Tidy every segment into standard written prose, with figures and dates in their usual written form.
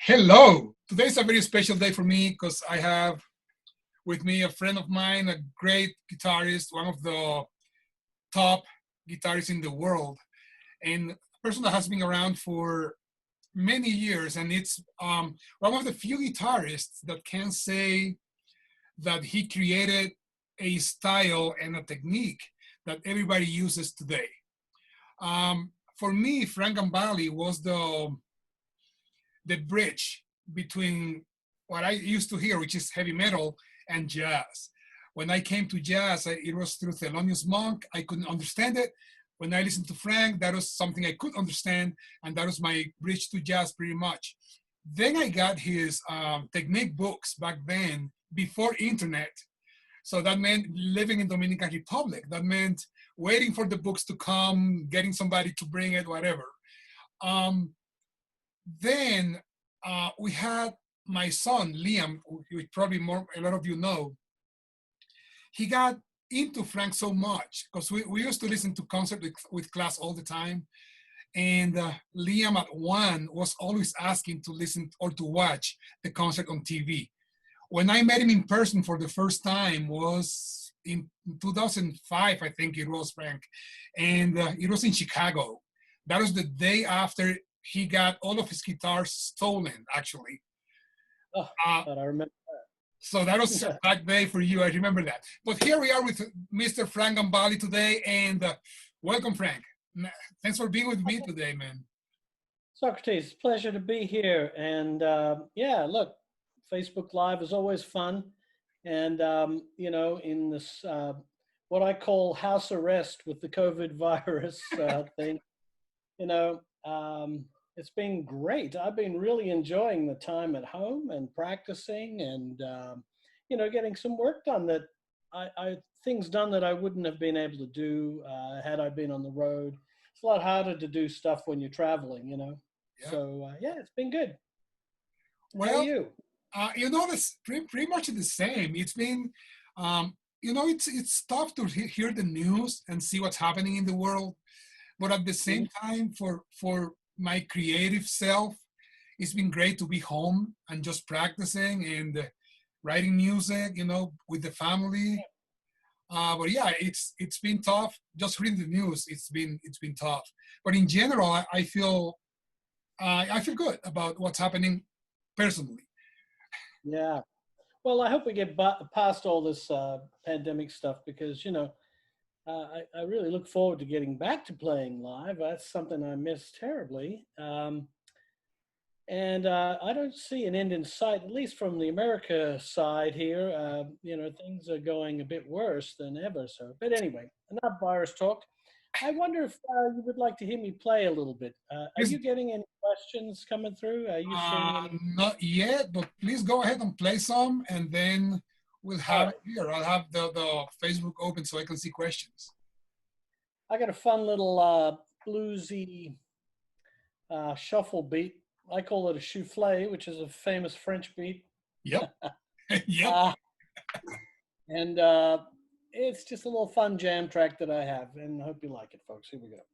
Hello. Today's a very special day for me because I have with me a friend of mine, a great guitarist, one of the top guitarists in the world, and a person that has been around for many years. And it's one of the few guitarists that can say that he created a style and a technique that everybody uses today. For me, Frank Gambale was the bridge between what I used to hear, which is heavy metal, and jazz. When I came to jazz, it was through Thelonious Monk. I couldn't understand it. When I listened to Frank, that was something I could understand, and that was my bridge to jazz pretty much. Then I got his technique books back then, before internet. So that meant living in Dominican Republic. That meant waiting for the books to come, getting somebody to bring it, whatever. Then we had my son, Liam, who probably a lot of you know. He got into Frank so much because we used to listen to concert with class all the time. And Liam at 1 was always asking to listen or to watch the concert on TV. When I met him in person for the first time was in 2005, I think it was, Frank. And it was in Chicago. That was the day after he got all of his guitars stolen, actually. Oh, I remember that. So that was a bad day for you. I remember that. But here we are with Mr. Frank Gambale today, and welcome, Frank. Thanks for being with me today, man. Socrates, pleasure to be here. And yeah, look, Facebook Live is always fun. And, in this, what I call house arrest with the COVID virus thing, it's been great. I've been really enjoying the time at home and practicing and, getting some work done that things done that I wouldn't have been able to do had I been on the road. It's a lot harder to do stuff when you're traveling, Yeah. So, yeah, it's been good. Well, how are you? It's pretty much the same. It's been, it's tough to hear the news and see what's happening in the world. But at the same time, for my creative self, it's been great to be home and just practicing and writing music, with the family. But yeah, it's been tough. Just reading the news, it's been tough. But in general, I feel good about what's happening personally. Yeah. Well, I hope we get past all this pandemic stuff because, I really look forward to getting back to playing live. That's something I miss terribly. And I don't see an end in sight, at least from the America side here. Things are going a bit worse than ever. So, but anyway, enough virus talk. I wonder if you would like to hear me play a little bit. Are you getting any questions coming through? Are you seeing any? Not yet, but please go ahead and play some, and then we'll have it here. I'll have the Facebook open so I can see questions. I got a fun little bluesy shuffle beat. I call it a souffle, which is a famous French beat. Yep. Yep. And it's just a little fun jam track that I have, and I hope you like it, folks. Here we go.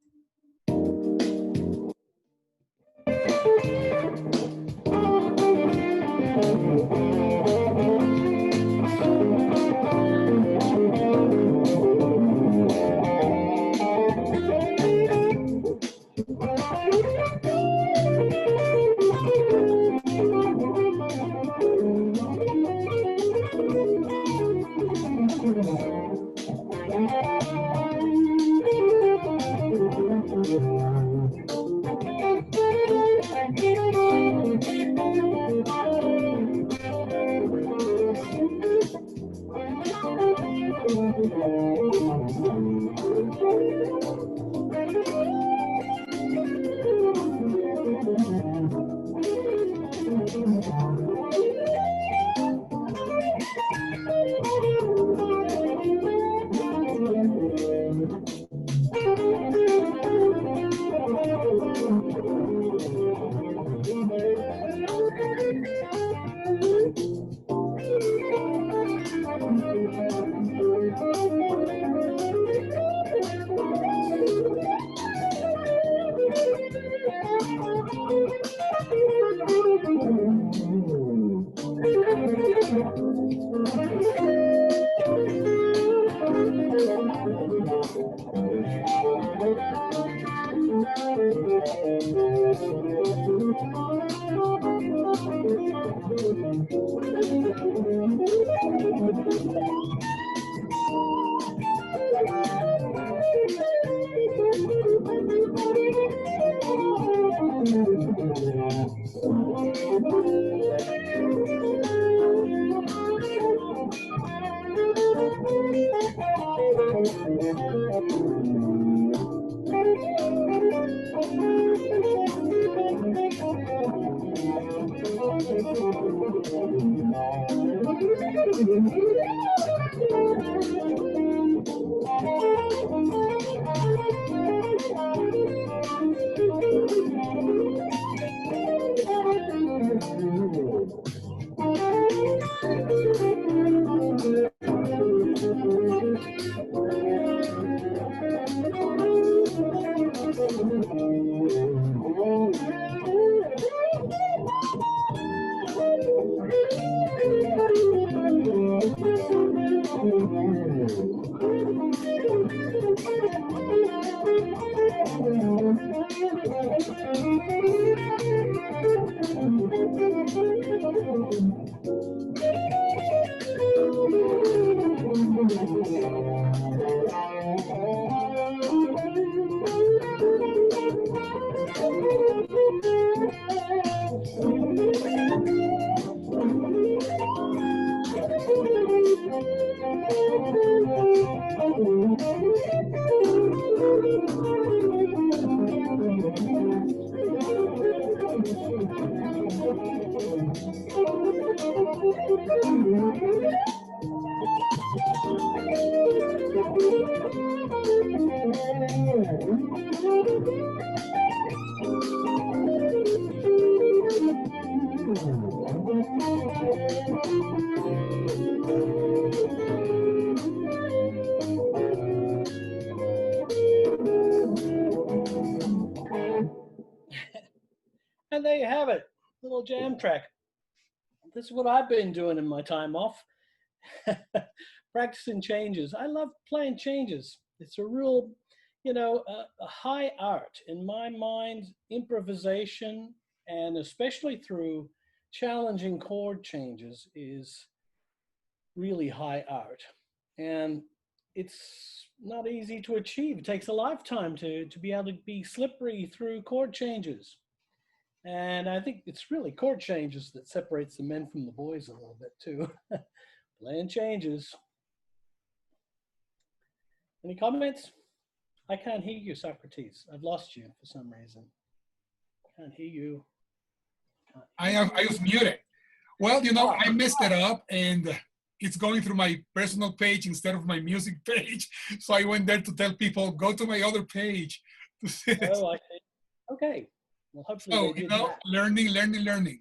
And there you have it, little jam track. This is what I've been doing in my time off. Practicing changes. I love playing changes. It's a real, a high art in my mind, improvisation, and especially through challenging chord changes is really high art. And it's not easy to achieve. It takes a lifetime to be able to be slippery through chord changes. And I think it's really chord changes that separates the men from the boys a little bit too. Playing changes. Any comments? I can't hear you, Socrates. I've lost you for some reason. Can't hear you. I was muted. Well, I messed it up and it's going through my personal page instead of my music page. So I went there to tell people, go to my other page. Oh, I see. Okay. Well, hopefully learning.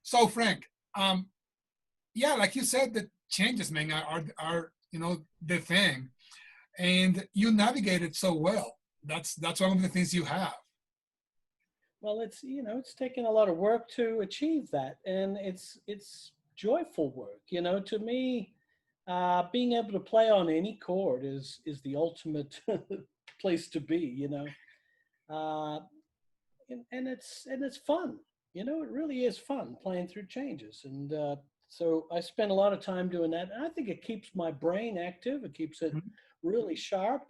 So Frank, yeah, like you said, the changes, man, are the thing, and you navigate it so well. That's one of the things you have. Well, it's taken a lot of work to achieve that, and it's joyful work. To me, being able to play on any chord is the ultimate place to be. And it's fun. It really is fun playing through changes. And so I spend a lot of time doing that. And I think it keeps my brain active. It keeps it really sharp,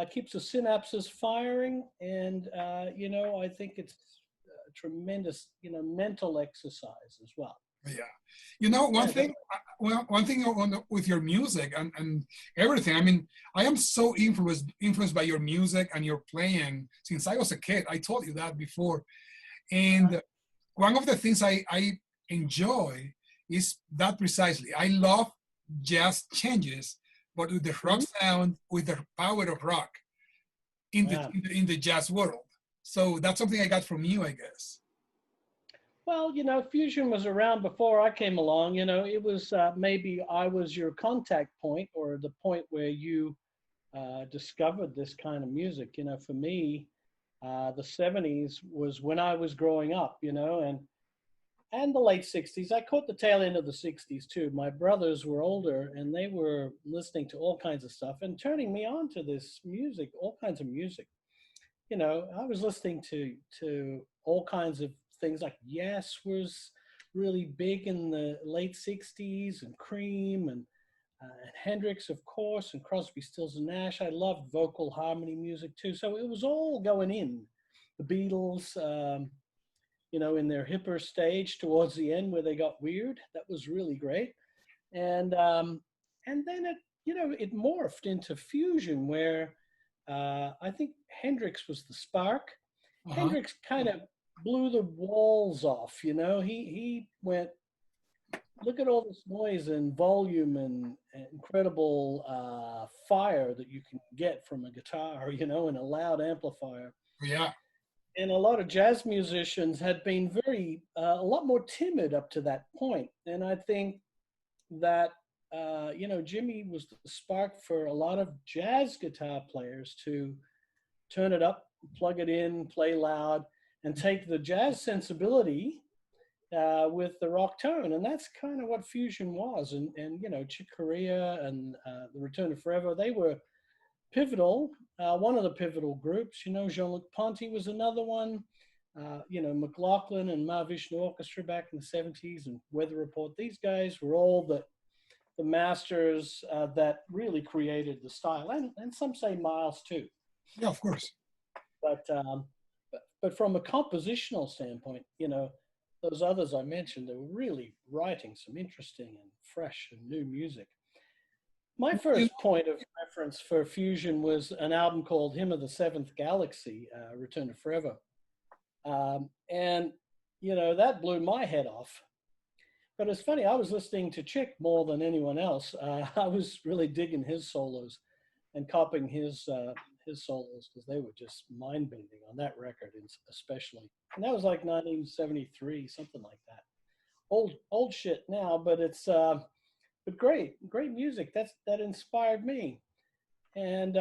keeps the synapses firing. And, I think it's a tremendous, mental exercise as well. Yeah. One thing with your music and everything, I mean, I am so influenced by your music and your playing since I was a kid. I told you that before. And one of the things I enjoy is that precisely. I love jazz changes, but with the rock sound, with the power of rock in the jazz world. So that's something I got from you, I guess. Well, fusion was around before I came along. It was maybe I was your contact point or the point where you discovered this kind of music. For me, the 70s was when I was growing up, and the late 60s. I caught the tail end of the 60s too. My brothers were older and they were listening to all kinds of stuff and turning me on to this music, all kinds of music. I was listening to all kinds of things like Yes was really big in the late 60s, and Cream, and Hendrix, of course, and Crosby, Stills, and Nash. I loved vocal harmony music too. So it was all going in. The Beatles, in their hipper stage towards the end where they got weird. That was really great. And then it morphed into fusion where I think Hendrix was the spark. Uh-huh. Hendrix kind of blew the walls off. He went, look at all this noise and volume and incredible fire that you can get from a guitar, in a loud amplifier. Yeah. And a lot of jazz musicians had been a lot more timid up to that point. And I think that, Jimmy was the spark for a lot of jazz guitar players to turn it up, plug it in, play loud, and take the jazz sensibility with the rock tone. And that's kind of what fusion was. And Chick Corea and the Return to Forever, they were pivotal, one of the pivotal groups. Jean-Luc Ponty was another one. McLaughlin and Mahavishnu Orchestra back in the 70s, and Weather Report. These guys were all the masters that really created the style, and some say Miles too. Yeah, of course. But from a compositional standpoint, those others I mentioned, they were really writing some interesting and fresh and new music. My first point of reference for fusion was an album called Hymn of the Seventh Galaxy, Return to Forever. And that blew my head off. But it's funny, I was listening to Chick more than anyone else. I was really digging his solos and copying his solos because they were just mind-bending on that record, especially. And that was like 1973, something like that. Old shit now, but it's but great music. That inspired me. And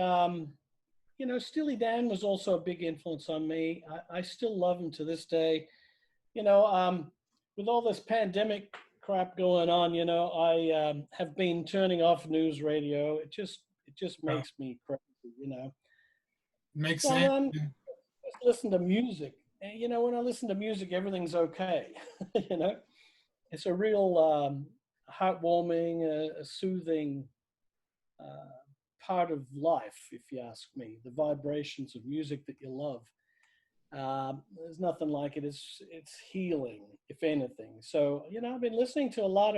Steely Dan was also a big influence on me. I still love him to this day. With all this pandemic crap going on, I have been turning off news radio. It just makes me crazy, Makes So sense. just listen to music. And, when I listen to music, everything's okay. It's a real heartwarming, a soothing part of life, if you ask me. The vibrations of music that you love. There's nothing like it. It's healing, if anything. So I've been listening to a lot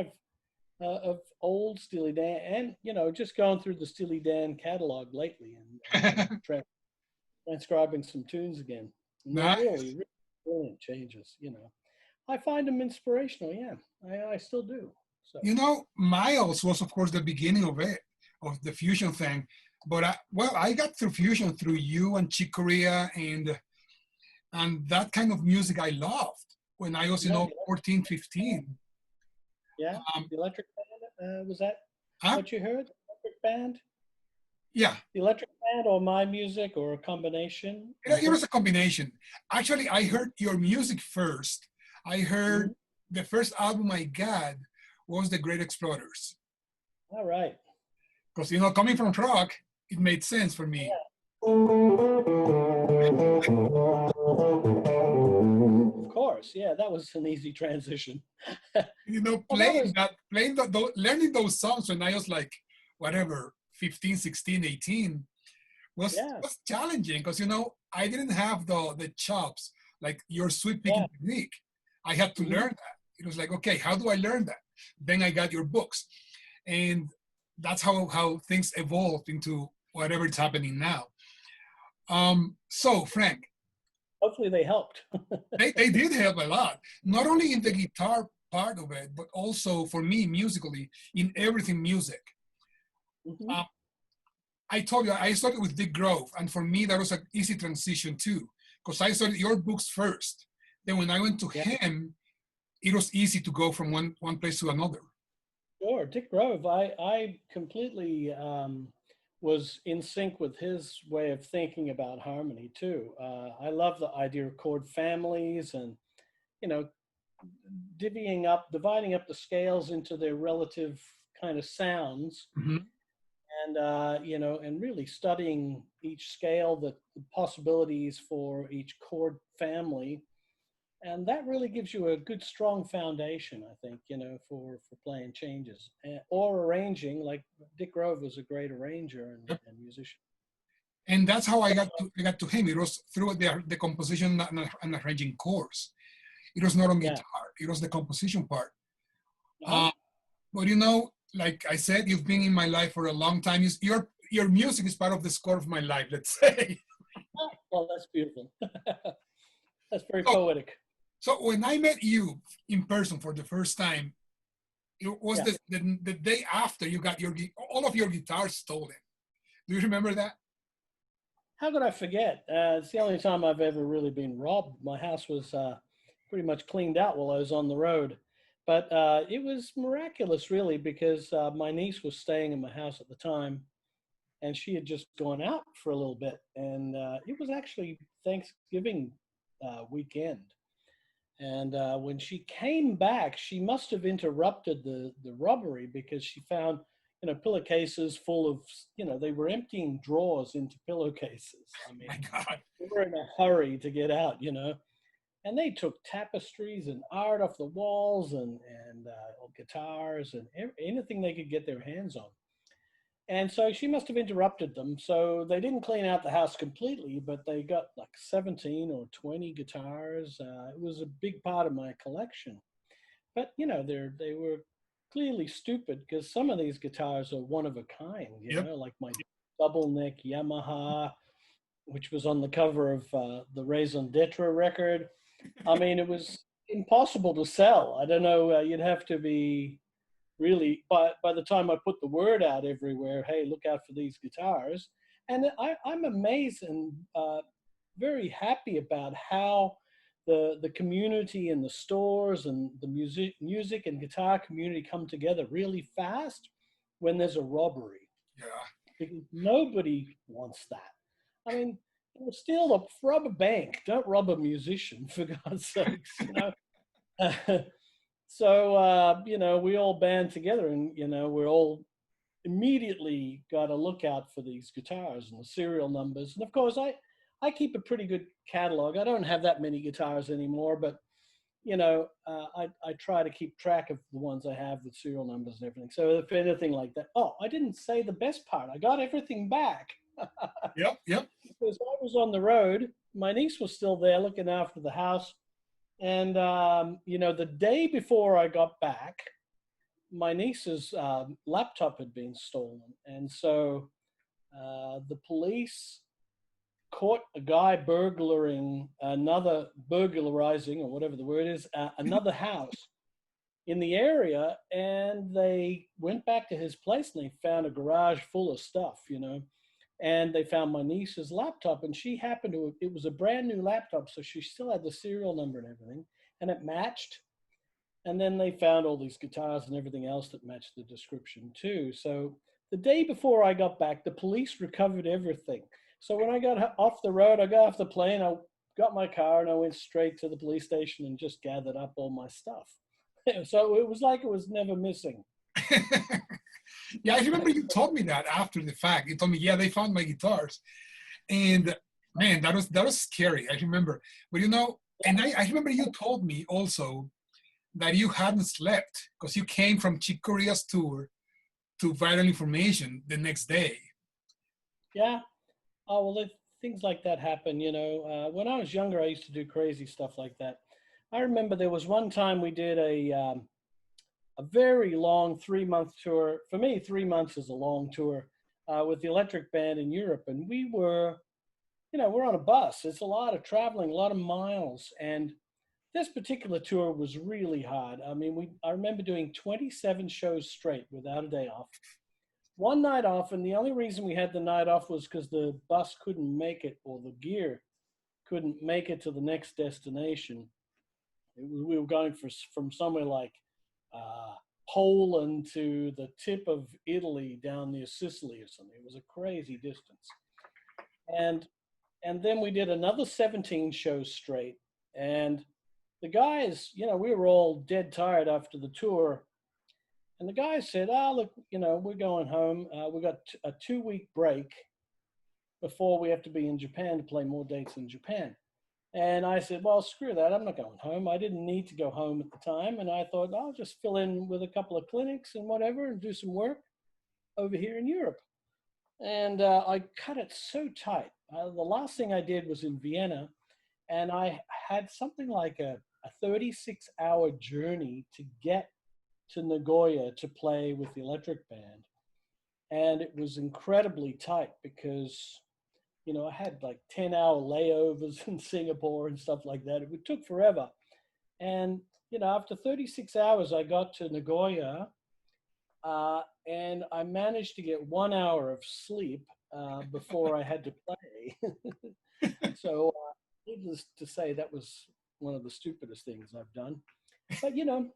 of old Steely Dan, and just going through the Steely Dan catalog lately and transcribing some tunes again. And they're Nice. really, really brilliant changes. I find them inspirational. Yeah, I still do. So Miles was, of course, the beginning of it, of the fusion thing. But I got through fusion through you and Chick Corea and that kind of music I loved when I was, 14, 15. Yeah, the Electric Band, was that Huh? what you heard? Electric Band? Yeah. The Electric Band or my music or a combination? It was a combination. Actually, I heard your music first. I heard the first album I got was The Great Explorers. All right. Because, coming from rock, it made sense for me. Yeah. Of course, yeah, that was an easy transition. Learning those songs when I was like, whatever, 15, 16, 18, was challenging because, I didn't have the chops, like your sweep picking technique. I had to learn that. It was like, okay, how do I learn that? Then I got your books. And that's how things evolved into whatever is happening now. So, Frank. Hopefully they helped. they did help a lot, not only in the guitar part of it, but also for me musically, in everything music. I told you, I started with Dick Grove, and for me, that was an easy transition too, because I started your books first. Then when I went to him, it was easy to go from one place to another. Sure, Dick Grove, I completely was in sync with his way of thinking about harmony too. I love the idea of chord families and, dividing up the scales into their relative kind of sounds. And, and really studying each scale, the possibilities for each chord family. And that really gives you a good, strong foundation, I think, for playing changes or arranging. Like Dick Grove was a great arranger Yep. and musician. And that's how I got to him. It was through the composition and arranging chords. It was not on Yeah. guitar. It was the composition part. Uh-huh. But like I said, you've been in my life for a long time. Your music is part of the score of my life, let's say. Oh, well, that's beautiful. That's very So, poetic. so when I met you in person for the first time, it was Yeah. the day after you got all of your guitars stolen. Do you remember that? How could I forget? It's the only time I've ever really been robbed. My house was pretty much cleaned out while I was on the road. But it was miraculous, really, because my niece was staying in my house at the time, and she had just gone out for a little bit. And it was actually Thanksgiving weekend. And when she came back, she must have interrupted the robbery because she found, pillowcases full of, they were emptying drawers into pillowcases. I mean, My God. they were in a hurry to get out, and they took tapestries and art off the walls and guitars and anything they could get their hands on. And so she must have interrupted them. So they didn't clean out the house completely, but they got like 17 or 20 guitars. It was a big part of my collection. But, they were clearly stupid because some of these guitars are one of a kind, Yep. like my double neck Yamaha, which was on the cover of the Raison d'Etre record. I mean, it was impossible to sell. I don't know. You'd have to be really, by the time I put the word out everywhere, hey, look out for these guitars. And I'm amazed and very happy about how the community and the stores and the music and guitar community come together really fast when there's a robbery. Yeah. Because nobody wants that. I mean, rob a bank, don't rob a musician, for God's sakes, So, we all band together and, we're all immediately got to look out for these guitars and the serial numbers. And of course, I keep a pretty good catalog. I don't have that many guitars anymore, but, I try to keep track of the ones I have with serial numbers and everything. So if anything like that, oh, I didn't say the best part. I got everything back. Yep. Yep. Because I was on the road. My niece was still there looking after the house. And, the day before I got back, my niece's laptop had been stolen. And so the police caught a guy burglarizing, or whatever the word is, another house in the area. And they went back to his place and they found a garage full of stuff, and they found my niece's laptop, and she happened to, it was a brand new laptop, so she still had the serial number and everything, and it matched. And then they found all these guitars and everything else that matched the description too. So the day before I got back, the police recovered everything. So when I got off the road, I got off the plane, I got my car and I went straight to the police station and just gathered up all my stuff. So it was like it was never missing. Yeah, I remember you told me that after the fact. You told me, yeah, they found my guitars. And man, that was scary. I remember. But and I remember you told me also that you hadn't slept because you came from Chick Corea's tour to Vital Information the next day. Yeah. Oh, well, things like that happen, When I was younger, I used to do crazy stuff like that. I remember there was one time we did a very long 3-month tour. For me, 3 months is a long tour with the Electric Band in Europe. And we were, we're on a bus. It's a lot of traveling, a lot of miles. And this particular tour was really hard. I mean, I remember doing 27 shows straight without a day off. One night off, and the only reason we had the night off was because the bus couldn't make it, or the gear couldn't make it to the next destination. We were going from somewhere like Poland to the tip of Italy down near Sicily or something. It was a crazy distance. And then we did another 17 shows straight. And the guys, we were all dead tired after the tour. And the guys said, look, we're going home. We got a 2-week break before we have to be in Japan to play more dates in Japan. And I said, well, screw that. I'm not going home. I didn't need to go home at the time. And I thought, I'll just fill in with a couple of clinics and whatever and do some work over here in Europe. And I cut it so tight. The last thing I did was in Vienna, and I had something like a 36-hour journey to get to Nagoya to play with the electric band. And it was incredibly tight because, you know, I had like 10-hour layovers in Singapore and stuff like that. It took forever. And, you know, after 36 hours, I got to Nagoya, and I managed to get 1 hour of sleep before I had to play. So, needless to say, that was one of the stupidest things I've done. But, you know,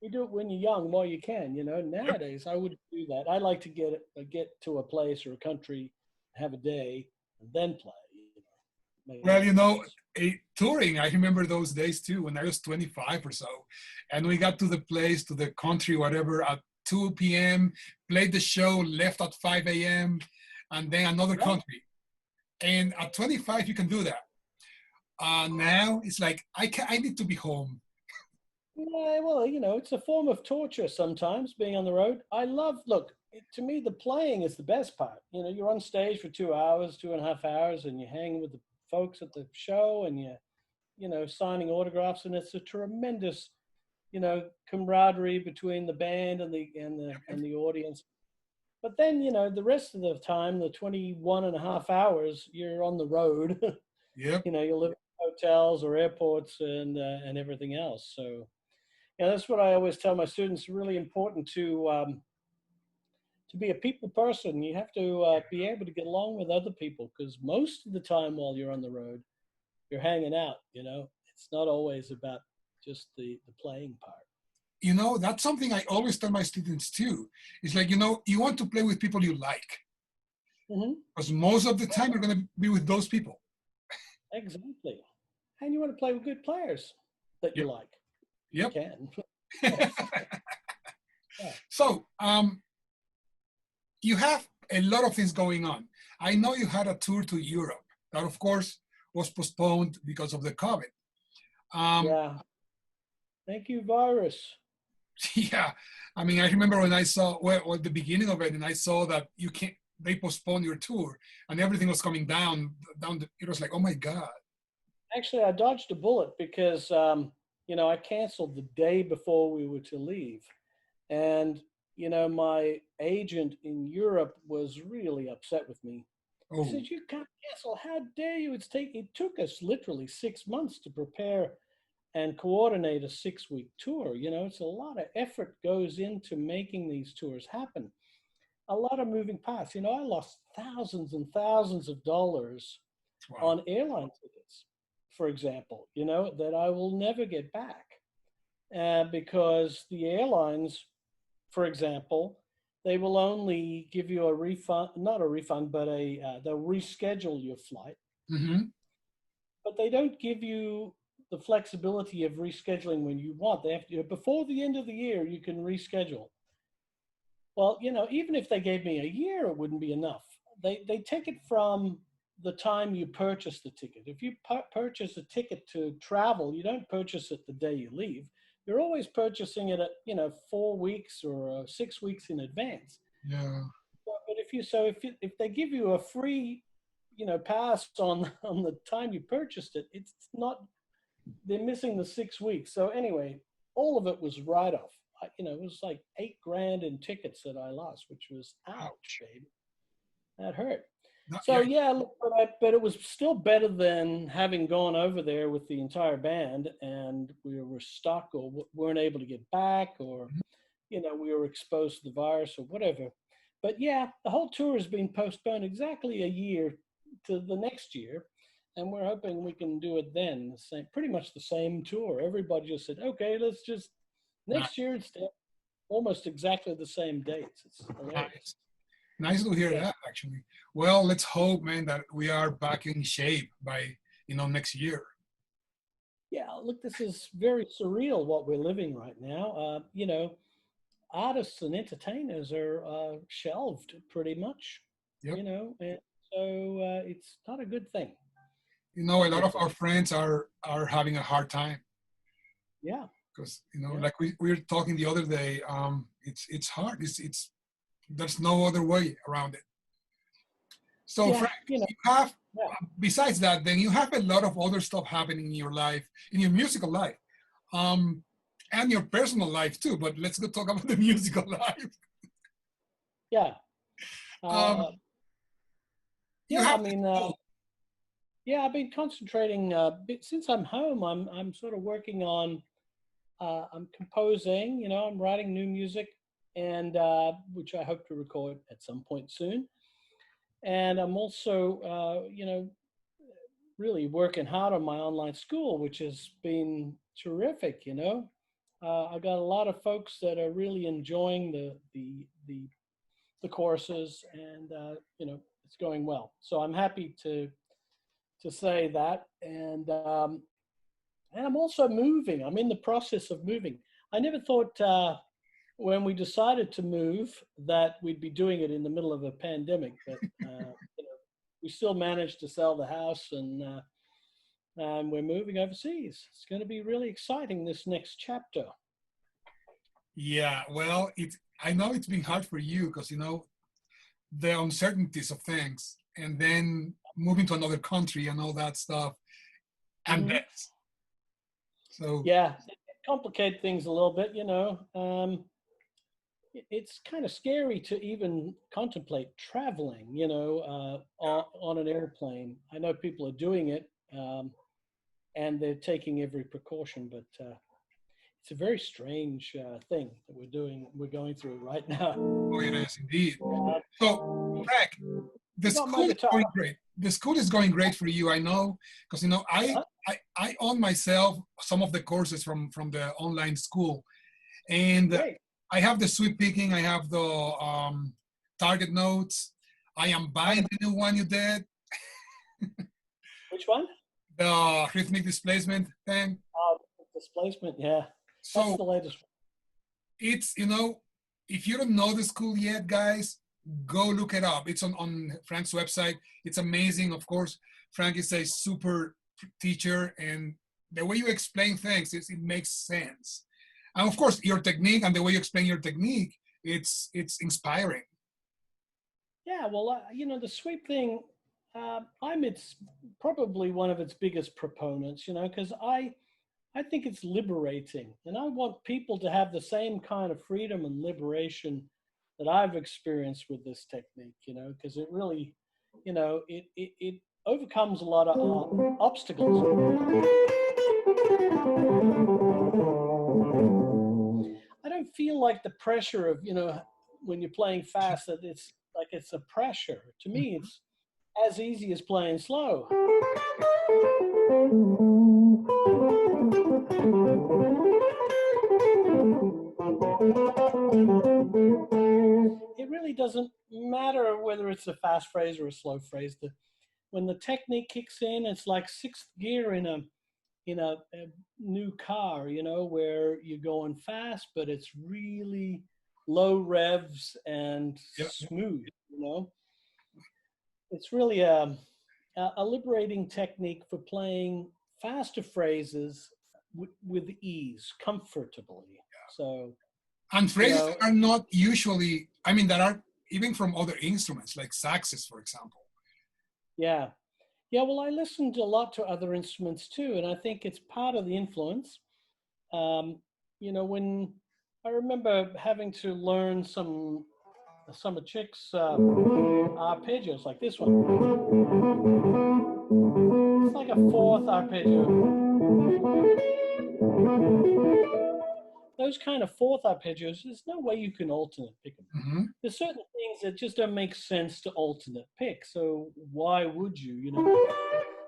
you do it when you're young while you can. You know, nowadays I wouldn't do that. I like to get to a place or a country, have a day, and then play. Well, you know, touring, I remember those days too, when I was 25 or so. And we got to the place, to the country, whatever, at 2 p.m., played the show, left at 5 a.m., and then another country. And at 25, you can do that. Now it's like, I need to be home. Yeah, well, you know, it's a form of torture sometimes being on the road. Look, to me, the playing is the best part. You know, you're on stage for 2 hours, 2.5 hours, and you're hanging with the folks at the show and you know, signing autographs. And it's a tremendous, you know, camaraderie between the band and the audience. But then, you know, the rest of the time, the 21.5 hours, you're on the road. Yep. You know, you live in hotels or airports and everything else. So, yeah, that's what I always tell my students. It's really important to be a people person. You have to be able to get along with other people because most of the time while you're on the road, you're hanging out. You know, it's not always about just the playing part. You know, that's something I always tell my students too. It's like, you know, you want to play with people you like. Because most of the time you're going to be with those people. Exactly. And you want to play with good players that you like. Yep. You can. Yeah. So, you have a lot of things going on. I know you had a tour to Europe that, of course, was postponed because of the COVID. Yeah. Thank you, virus. Yeah. I mean, I remember when I saw, well, the beginning of it, and I saw that they postponed your tour and everything was coming down. It was like, oh my God. Actually, I dodged a bullet because, you know, I canceled the day before we were to leave. And, you know, my agent in Europe was really upset with me. He Oh, said, you can't cancel. How dare you? It took us literally 6 months to prepare and coordinate a 6-week tour. You know, it's a lot of effort goes into making these tours happen. A lot of moving parts. You know, I lost thousands and thousands of dollars wow. on airline tickets, for example, you know, that I will never get back because the airlines, for example, they will only give you a refund, not a refund, but they'll reschedule your flight. But they don't give you the flexibility of rescheduling when you want. They have to, before the end of the year, you can reschedule. Well, you know, even if they gave me a year, it wouldn't be enough. They take it from the time you purchase the ticket. If you purchase a ticket to travel, you don't purchase it the day you leave. You're always purchasing it at, you know, 4 weeks or 6 weeks in advance. Yeah. But if they give you a free, you know, pass on the time you purchased it, it's not. They're missing the 6 weeks. So anyway, all of it was write off. You know, it was like $8,000 in tickets that I lost, which was ouch, baby. That hurt. So yeah, but it was still better than having gone over there with the entire band and we were stuck or weren't able to get back or, you know, we were exposed to the virus or whatever. But yeah, the whole tour has been postponed exactly a year to the next year. And we're hoping we can do it then. Pretty much the same tour. Everybody just said, okay, let's just, next year it's almost exactly the same dates. It's hilarious. Nice to hear that, actually. Well, let's hope, man, that we are back in shape by, you know, next year. Yeah, look, this is very surreal what we're living right now. You know, artists and entertainers are shelved pretty much, you know, and so it's not a good thing. you know, a lot of our friends are having a hard time. Yeah. Because, you know, Yeah. like we were talking the other day, it's hard. It's there's no other way around it. So Yeah. Frank, You know, you have, yeah. besides that, then you have a lot of other stuff happening in your life, in your musical life, um, and your personal life too. But let's go talk about the musical life. Yeah. Um, you Yeah. I have mean, yeah, I've been concentrating since I'm home. I'm sort of working on. I'm composing. You know, I'm writing new music, and which I hope to record at some point soon. And I'm also, you know, really working hard on my online school, which has been terrific. You know, I got a lot of folks that are really enjoying the courses, and you know, it's going well. So I'm happy to say that, and I'm also moving. I'm in the process of moving. I never thought when we decided to move that we'd be doing it in the middle of a pandemic, but you know, we still managed to sell the house, and we're moving overseas. It's going to be really exciting, this next chapter. Yeah, well, I know it's been hard for you because, you know, the uncertainties of things, and then moving to another country and all that stuff, and Mm-hmm. death. So Yeah, it complicate things a little bit, you know. It's kind of scary to even contemplate traveling, you know, on an airplane. I know people are doing it, and they're taking every precaution, but it's a very strange thing that we're going through right now. oh, it is indeed. Uh, So, Frank, the I got my school is guitar. going great. The school is going great for you, I know, because, you know, I own myself some of the courses from the online school, and Great. I have the sweep picking, I have the target notes. I am buying the new one you did, Which one? the rhythmic displacement thing. Displacement. Yeah, that's So the latest one. it's, you know, if you don't know the school yet, guys, go look it up. It's on Frank's website. It's amazing. Of course, Frank is a super teacher, and the way you explain things, it makes sense. And of course, your technique and the way you explain your technique, it's inspiring. Yeah, well, you know, the sweep thing, I'm its probably one of its biggest proponents, you know, because I think it's liberating, and I want people to have the same kind of freedom and liberation that I've experienced with this technique, you know, because it really, you know, it overcomes a lot of obstacles. I don't feel like the pressure of, you know, when you're playing fast, that it's like it's a pressure. To me, it's as easy as playing slow. It really doesn't matter whether it's a fast phrase or a slow phrase. When the technique kicks in, it's like sixth gear in a new car, you know, where you're going fast, but it's really low revs and Yeah. smooth, you know. It's really a liberating technique for playing faster phrases with ease, comfortably. So, And you phrases know, that are not usually, I mean, that are even from other instruments, like saxes, for example. yeah. Yeah, well, I listened a lot to other instruments too, and I think it's part of the influence. You know, when I remember having to learn some of Chick's arpeggios, like this one. It's like a fourth arpeggio. Those kind of fourth arpeggios, there's no way you can alternate pick them. Mm-hmm. There's certain things that just don't make sense to alternate pick. So why would you? You know,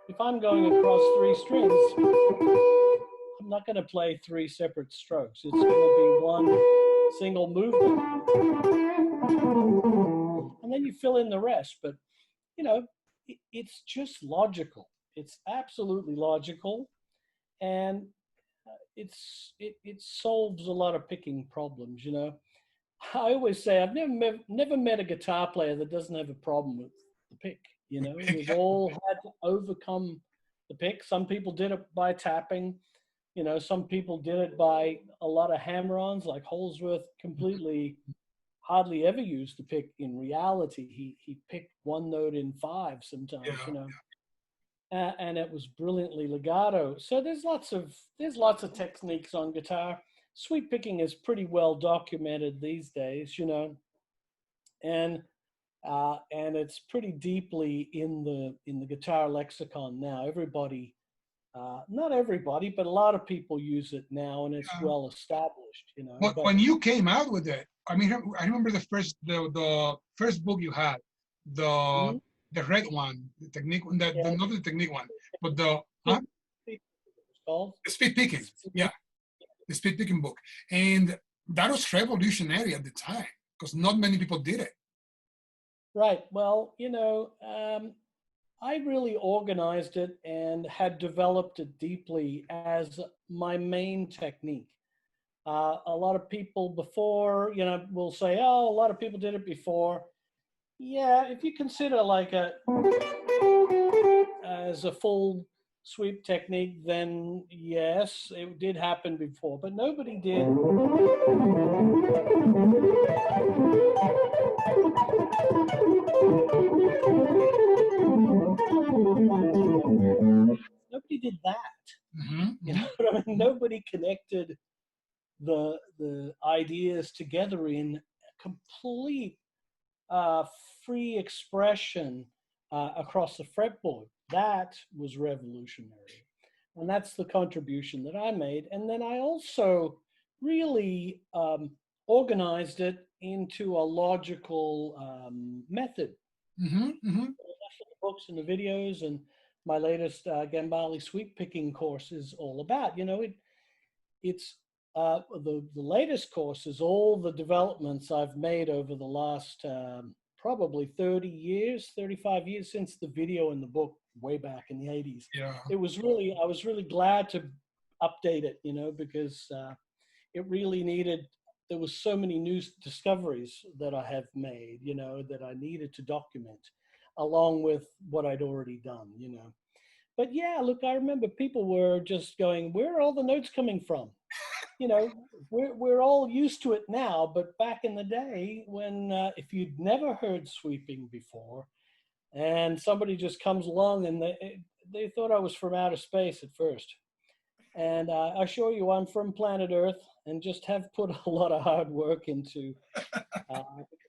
if I'm going across three strings, I'm not going to play three separate strokes. It's going to be one single movement, and then you fill in the rest. But you know, it's just logical. It's absolutely logical, and it solves a lot of picking problems. You know, I always say I've never met a guitar player that doesn't have a problem with the pick. You know, we've all had to overcome the pick. Some people did it by tapping. You know, some people did it by a lot of hammer-ons, like Holsworth completely hardly ever used the pick in reality. He picked one note in five sometimes, Yeah. you know, and it was brilliantly legato. So there's lots of techniques on guitar. Sweep picking is pretty well documented these days, you know, and it's pretty deeply in the guitar lexicon now. Everybody, not everybody, but a lot of people use it now, and it's Yeah. well established, you know. But But when you came out with it, I mean, I remember the first book you had, the Mhm. the red one, the technique, the Yeah, not the technique one, but the it's called. speed picking. Yeah, the speed picking book, and that was revolutionary at the time because not many people did it. Right. Well, you know, I really organized it and had developed it deeply as my main technique. A lot of people before, you know, will say, "Oh, a lot of people did it before." Yeah, if you consider like a as a full sweep technique, then yes, it did happen before, but nobody did. Nobody did that. Mm-hmm, You mm-hmm. know what I mean? Nobody connected the ideas together in complete uh, free expression across the fretboard. That was revolutionary. And that's the contribution that I made. And then I also really organized it into a logical method. Mm-hmm, mm-hmm. That's what the books and the videos and my latest Gambale sweep picking course is all about. You know, it's the latest course is all the developments I've made over the last probably 30 years, 35 years since the video and the book way back in the 80s. Yeah. I was really glad to update it, you know, because it really needed, there was so many new discoveries that I have made, you know, that I needed to document along with what I'd already done, you know. But yeah, look, I remember people were just going, where are all the notes coming from? You know, we're all used to it now, but back in the day when if you'd never heard sweeping before and somebody just comes along and they thought I was from outer space at first. And I assure you, I'm from planet Earth and just have put a lot of hard work into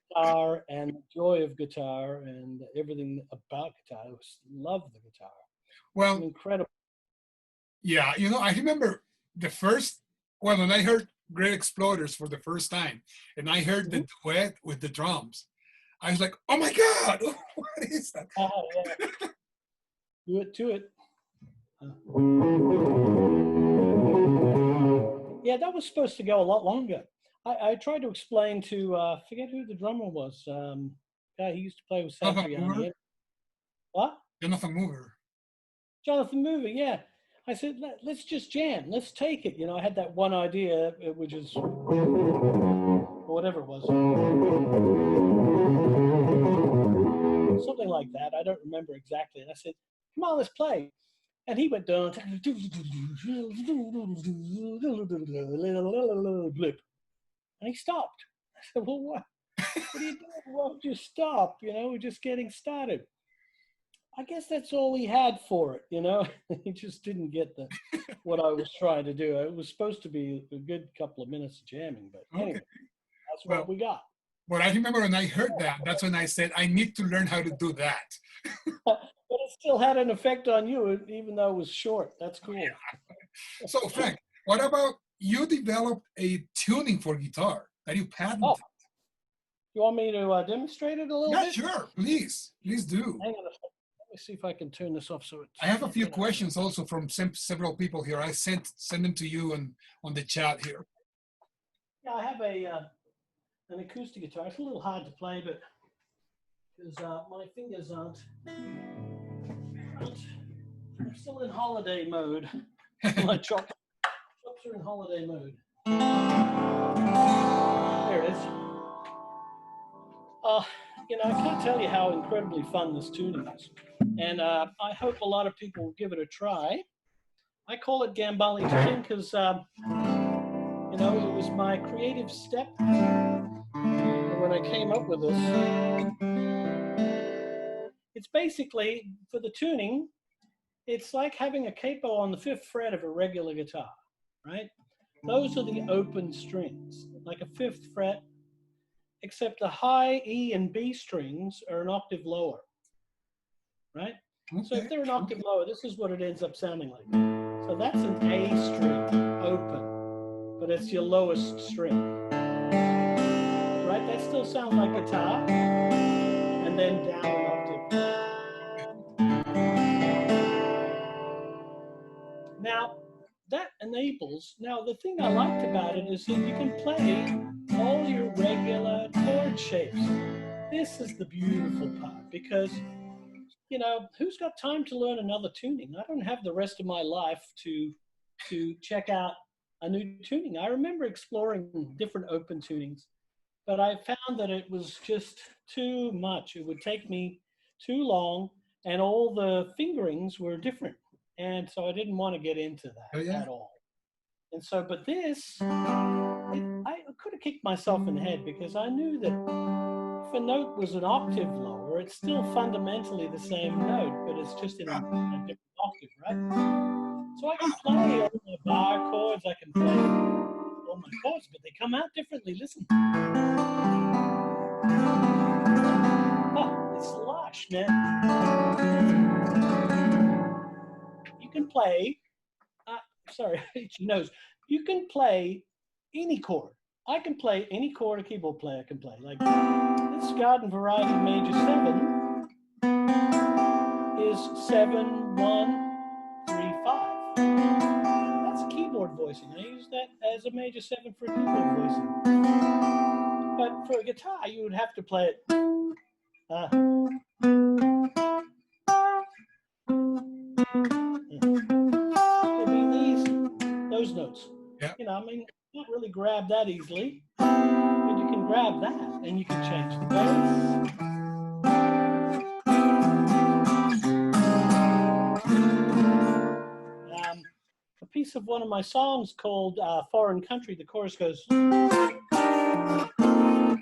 guitar and the joy of guitar and everything about guitar. I just love the guitar. It's an Well, incredible. yeah, you know, I remember the first, well, when I heard Great Exploders for the first time, and I heard the Mhm. duet with the drums, I was like, oh my God, what is that? Yeah. Do it to it. Yeah, that was supposed to go a lot longer. I tried to explain to forget who the drummer was. Guy he used to play with Jonathan Mover? Satriani. What? Jonathan Mover. Jonathan Mover. Yeah. I said, let's just jam. Let's take it. You know, I had that one idea, which is whatever it was, something like that. I don't remember exactly. And I said, come on, let's play. And he went down, blip, and he stopped. I said, well, what are you doing? Why don't you stop? You know, we're just getting started. I guess that's all he had for it, you know. He just didn't get what I was trying to do. It was supposed to be a good couple of minutes of jamming, but Okay. anyway, that's what Well, we got. but I remember when I heard that, that's when I said, I need to learn how to do that. But it still had an effect on you, even though it was short. That's cool. So, Frank, what about you developed a tuning for guitar that you Oh, patented? you want me to demonstrate it a little Yeah, bit? sure. Please do. Hang on a second. Let me see if I can turn this off so it's. I have a few questions also from several people here. I send them to you on the chat here. Yeah, I have an acoustic guitar. It's a little hard to play, but because my fingers aren't. I'm still in holiday mode. My chops are in holiday mode. There it is. You know, I can't tell you how incredibly fun this tuning is. And I hope a lot of people will give it a try. I call it Gambale Tuning because, you know, it was my creative step when I came up with this. It's basically, for the tuning, it's like having a capo on the 5th fret of a regular guitar, right? Those are the open strings, like a 5th fret, except the high E and B strings are an octave lower, right? Okay. So if they're an octave lower, this is what it ends up sounding like. So that's an A string, open, but it's your lowest string, right? That still sounds like guitar, and then down an octave. Now, that enables, now the thing I liked about it is that you can play all your regular chord shapes. This is the beautiful part because, you know, who's got time to learn another tuning? I don't have the rest of my life to check out a new tuning. I remember exploring different open tunings, but I found that it was just too much. It would take me too long, and all the fingerings were different. And so I didn't want to get into that at all. And so, but this, I could have kicked myself in the head because I knew that if a note was an octave lower, it's still fundamentally the same note, but it's just in a different octave, right? So I can play all my bar chords, I can play all my chords, but they come out differently. Listen. Oh, it's lush, man. You can play, sorry, itchy nose. You can play any chord. I can play any chord a keyboard player can play. Like this Garden Variety Major 7 is 7, 1, 3, 5. That's keyboard voicing. I use that as a major 7 for keyboard voicing. But for a guitar, you would have to play it. It'd be those notes. Yeah. You know, I mean, you can't really grab that easily, but you can grab that and you can change the bass. A piece of one of my songs called Foreign Country, the chorus goes,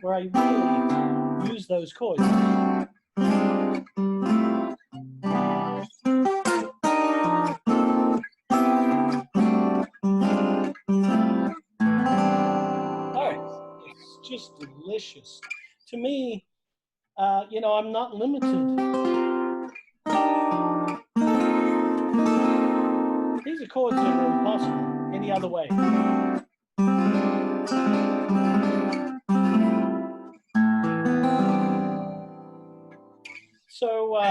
where I really use those chords. Just delicious. To me, you know, I'm not limited. These are chords that are impossible any other way. So,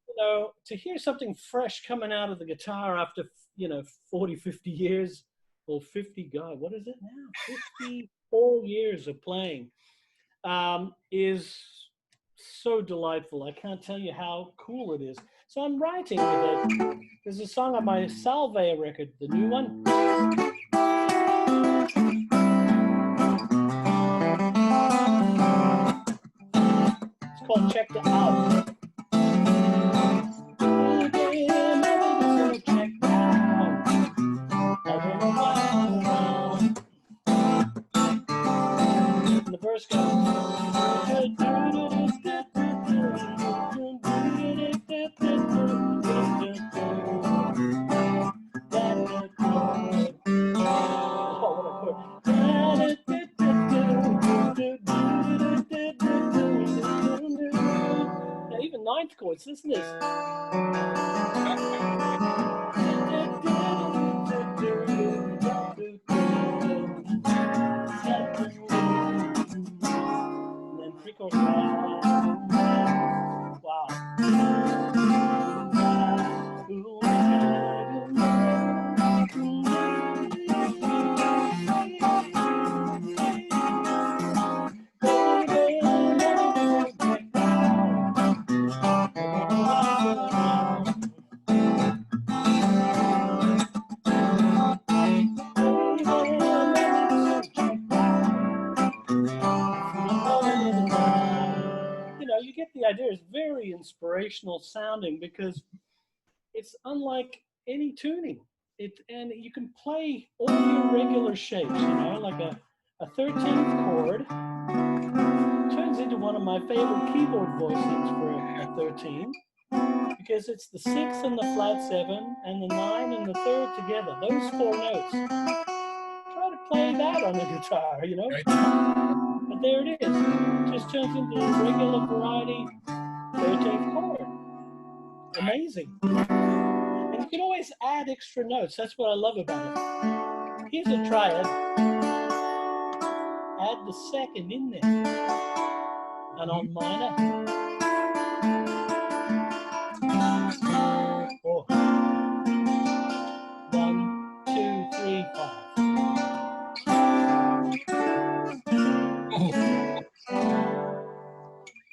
you know, to hear something fresh coming out of the guitar after, you know, 40, 50 years, or 50, God, what is it now? 54 years of playing is so delightful. I can't tell you how cool it is. So I'm writing with it. There's a song on my Salve record, the new one. It's called Check It Out. And the verse goes. Now, even ninth chords, listen to this. And then three chords. Wow. inspirational sounding because it's unlike any tuning. And you can play all your regular shapes, like a 13th chord turns into one of my favorite keyboard voicings for a 13 because it's the 6 and the flat 7 and the 9 and the 3rd together. Those 4 notes. Try to play that on the guitar, But there it is. It just turns into a regular variety 13th chord. Amazing. And you can always add extra notes. That's what I love about it. Here's a triad. Add the 2nd in there. And on minor. 4. 1, 2, 3, 5.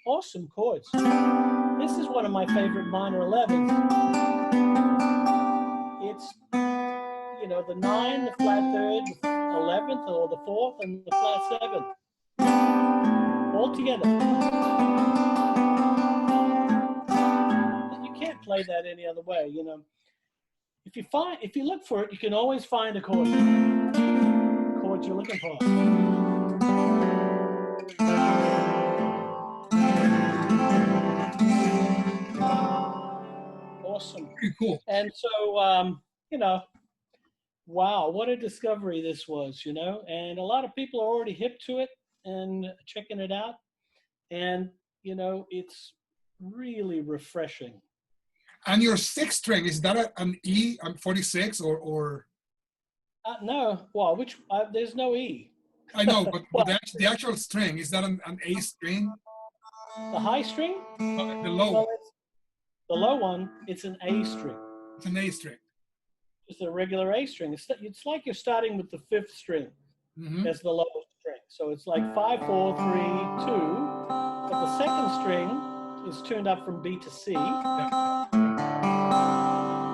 Awesome chords. This is one of my favorite minor 11s. It's, the 9, the flat 3rd, the 11th, or the 4th, and the flat 7th. All together. You can't play that any other way, If you look for it, you can always find a chord. Chords you're looking for. Awesome. Pretty cool. And so, wow, what a discovery this was, and a lot of people are already hip to it and checking it out. And, it's really refreshing. And your 6th string, is that an E, 46 or? No, well, there's no E. I know, but the actual string, is that an A string? The high string? The low. Well, the low one, it's an A string. It's an A string. It's a regular A string. It's like you're starting with the 5th string as the lowest string. So it's like 5, 4, 3, 2. But the 2nd string is tuned up from B to C.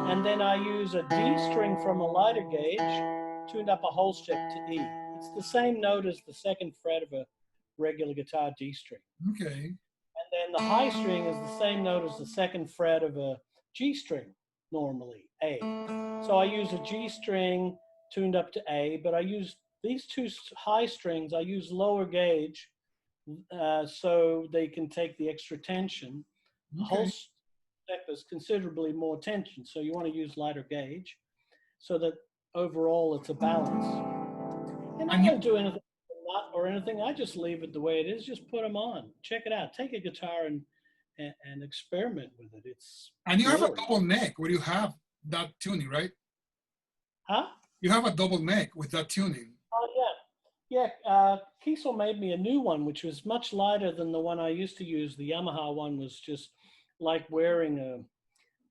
And then I use a D string from a lighter gauge, tuned up a whole step to E. It's the same note as the 2nd fret of a regular guitar D string. Okay. And then the high string is the same note as the 2nd fret of a G string, normally, A. So I use a G string tuned up to A, but I use these 2 high strings, I use lower gauge so they can take the extra tension. The whole step is considerably more tension, so you want to use lighter gauge so that overall it's a balance. And I don't do anything or anything. I just leave it the way it is. Just put them on. Check it out. Take a guitar and experiment with it. And you have a double neck where you have that tuning, right? Huh? You have a double neck with that tuning. Oh, yeah. Yeah, Kiesel made me a new one, which was much lighter than the one I used to use. The Yamaha one was just like wearing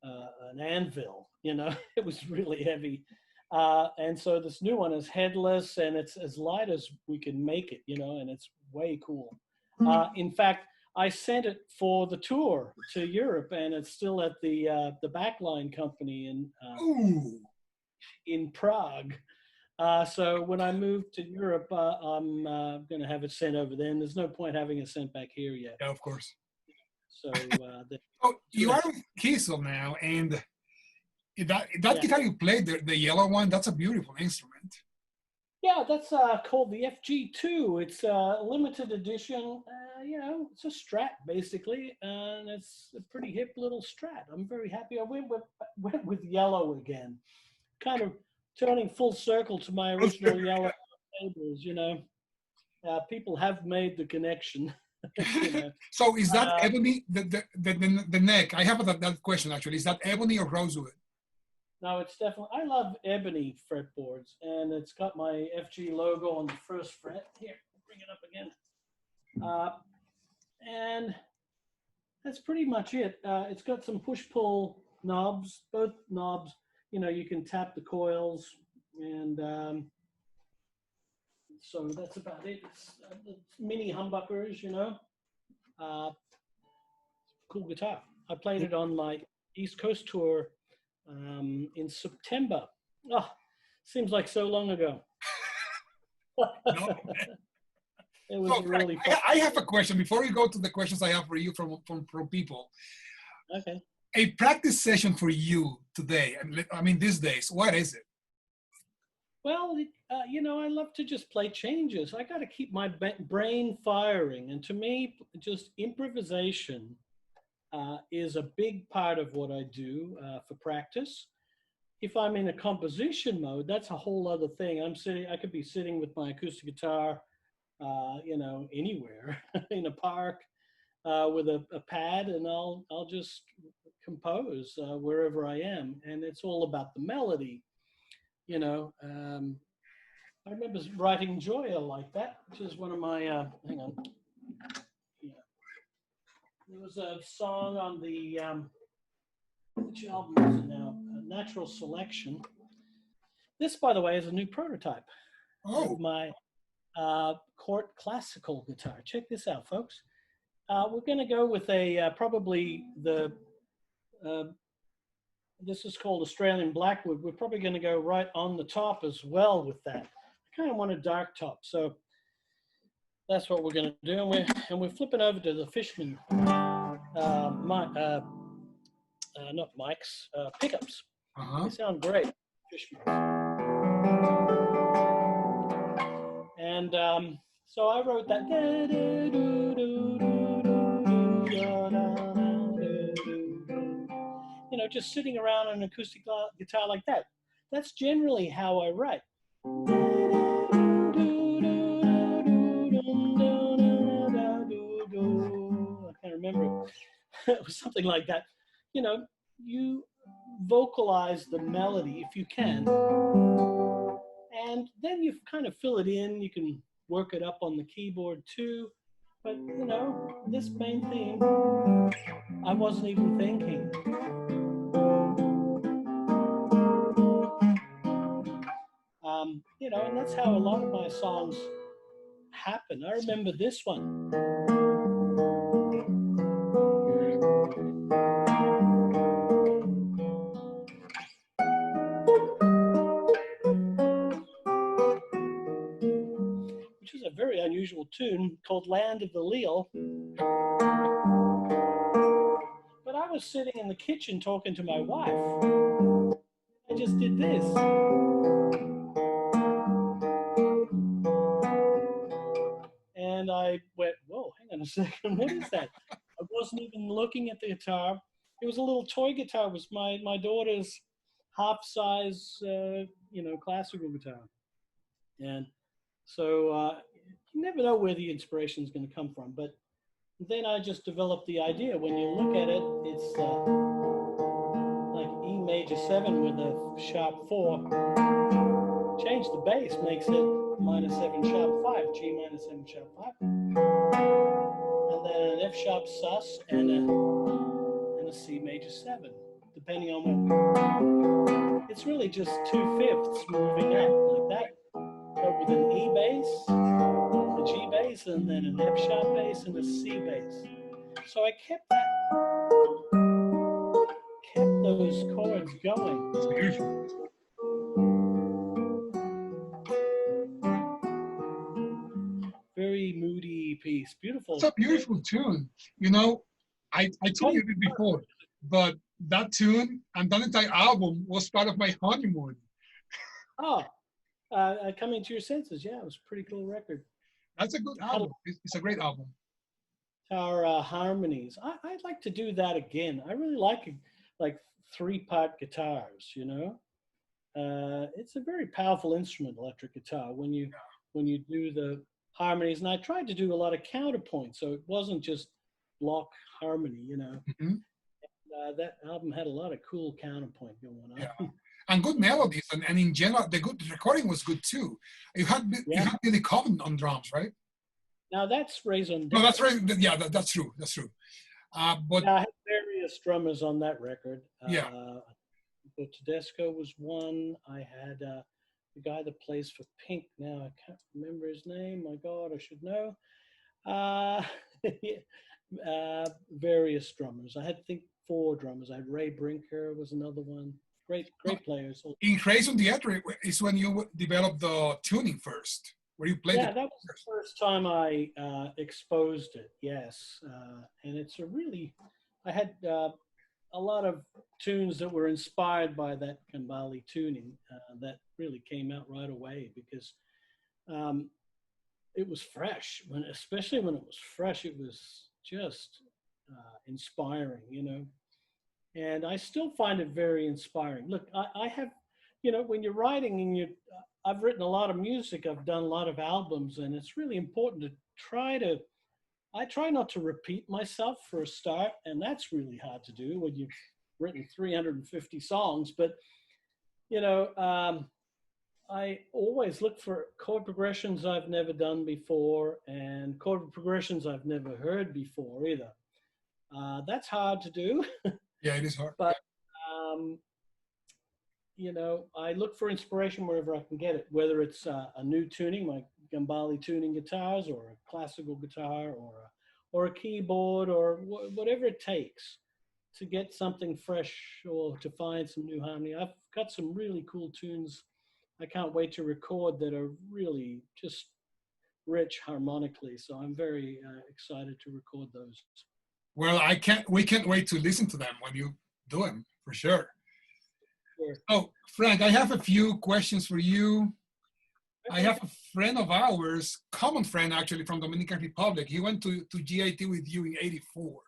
an anvil, It was really heavy. And so this new one is headless, and it's as light as we can make it, and it's way cool. In fact, I sent it for the tour to Europe, and it's still at the Backline company in Prague. So when I move to Europe, I'm going to have it sent over there, and there's no point having it sent back here yet. Yeah, of course. So you are with Kiesel now, and that guitar you played, the yellow one, that's a beautiful instrument. Yeah, that's called the FG2. It's a limited edition. It's a Strat basically, and it's a pretty hip little Strat. I'm very happy. I went with yellow again, kind of turning full circle to my original yellow tables. People have made the connection. So is that ebony? The neck? I have that question actually. Is that ebony or rosewood? No, it's definitely, I love ebony fretboards, and it's got my FG logo on the first fret. Here, I'll bring it up again. And that's pretty much it. It's got some push-pull knobs, both knobs, you can tap the coils, and so that's about it. It's mini humbuckers, cool guitar. I played it on my East Coast tour in September. Oh, seems like so long ago. It was really fun. I have a question before we go to the questions I have for you from people. Okay. A practice session for you today, I mean, these days, what is it? Well, you know, I love to just play changes. I got to keep my brain firing. And to me, just improvisation is a big part of what I do for practice. If I'm in a composition mode, that's a whole other thing. I could be sitting with my acoustic guitar, you know, anywhere in a park with a pad, and I'll just compose wherever I am. And it's all about the melody, you know. I remember writing Joya like that, which is one of my, hang on. Yeah. There was a song on the, which album is it now? Natural Selection. This, by the way, is a new prototype of my Court classical guitar. Check this out, folks. We're going to go with a, probably the, this is called Australian Blackwood. We're probably going to go right on the top as well with that. I kind of want a dark top, so that's what we're going to do. And we're flipping over to the Fishman, not mics, pickups. They sound great, Fishman. And so I wrote that. You know, just sitting around an acoustic guitar like that. That's generally how I write. I can't remember. It was something like that. You know, you vocalize the melody if you can. And then you kind of fill it in. You can work it up on the keyboard too. But, you know, this main theme, I wasn't even thinking. You know, and that's how a lot of my songs happen. I remember this one. Which is a very unusual tune called Land of the Leal. But I was sitting in the kitchen talking to my wife. I just did this. And I went, whoa, hang on a second, what is that? I wasn't even looking at the guitar. It was a little toy guitar. It was my daughter's half-size, you know, classical guitar. And so you never know where the inspiration is going to come from. But then I just developed the idea. When you look at it, it's like E major 7 with a sharp 4. Change the bass, makes it minor 7 sharp 5, G minor 7 sharp 5. And then an F sharp sus and a C major 7, depending on what. It's really just 2/5 moving up like that. But with an E bass, a G bass, and then an F sharp bass and a C bass. So I kept those chords going. It's beautiful. Very moody piece, beautiful. It's a beautiful tune. You know, I told you it before, but that tune and that entire album was part of my honeymoon. Oh, Coming to Your Senses. Yeah, it was a pretty cool record. That's a good album. It's a great album. Our harmonies. I'd like to do that again. I really like 3-part guitars, you know. It's a very powerful instrument, electric guitar, when you do the harmonies. And I tried to do a lot of counterpoint, so it wasn't just block harmony, you know. Mm-hmm. That album had a lot of cool counterpoint going on. Yeah. And good melodies, and in general, the recording was good too. You had Billy Coven on drums, right? Now that's Raison. No, that's right. Yeah, that's true. That's true. But now, I had various drummers on that record. Yeah. The Tedesco was one. I had the guy that plays for Pink. Now I can't remember his name. My God, I should know. Various drummers. I had, I think, 4 drummers. I had Ray Brinker was another one. Great players. In Raison Dietrich is when you developed the tuning first, where you played. Yeah, that was the first time I exposed it. Yes, and it's a really. I had a lot of tunes that were inspired by that Gambale tuning that really came out right away because um, it was fresh. Especially when it was fresh, it was just inspiring, you know. And I still find it very inspiring. Look, I have, you know, when you're writing and I've written a lot of music, I've done a lot of albums, and it's really important to I try not to repeat myself for a start, and that's really hard to do when you've written 350 songs. But, you know, I always look for chord progressions I've never done before and chord progressions I've never heard before either. That's hard to do. Yeah, it is hard. But, you know, I look for inspiration wherever I can get it, whether it's a new tuning, like Gambale tuning guitars, or a classical guitar, or a keyboard, or whatever it takes to get something fresh or to find some new harmony. I've got some really cool tunes I can't wait to record that are really just rich harmonically. So I'm very excited to record those. Well, we can't wait to listen to them when you do them, for sure. Sure. Oh, Frank, I have a few questions for you. I have a friend of ours, common friend actually, from Dominican Republic. He went to GIT with you in '84,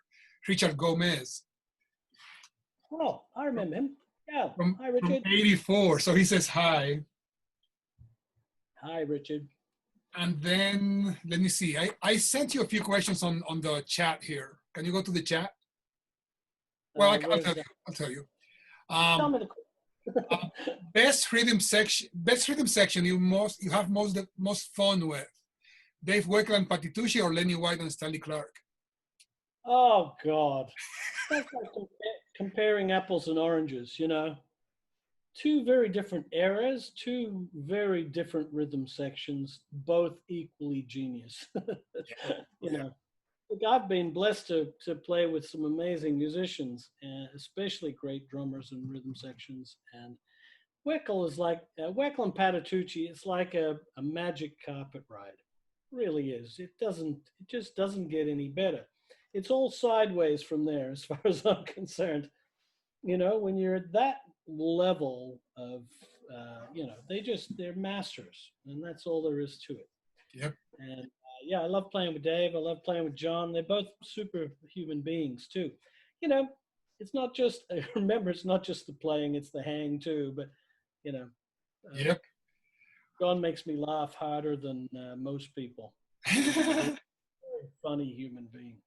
Richard Gomez. Oh, I remember him. Yeah. Hi, From Richard. '84. So he says hi. Hi, Richard. And then, let me see. I sent you a few questions on the chat here. Can you go to the chat? Well, I'll tell you. I'll tell you. Tell me the Best rhythm section you have most fun with. Dave Weckl and Patitucci, or Lenny White and Stanley Clarke? Oh, God. That's like comparing apples and oranges, you know. Two very different eras, two very different rhythm sections, both equally genius. You know, look, I've been blessed to play with some amazing musicians, and especially great drummers and rhythm sections. And Weckl is like, Weckl and Patitucci, it's like a magic carpet ride. It really is. It just doesn't get any better. It's all sideways from there as far as I'm concerned. You know, when you're at that level of, you know, they're masters, and that's all there is to it. Yep. And yeah, I love playing with Dave. I love playing with John. They're both super human beings too. You know, it's not just, remember, it's not just the playing, it's the hang too. But, you know, yep. John makes me laugh harder than most people. Very funny human being.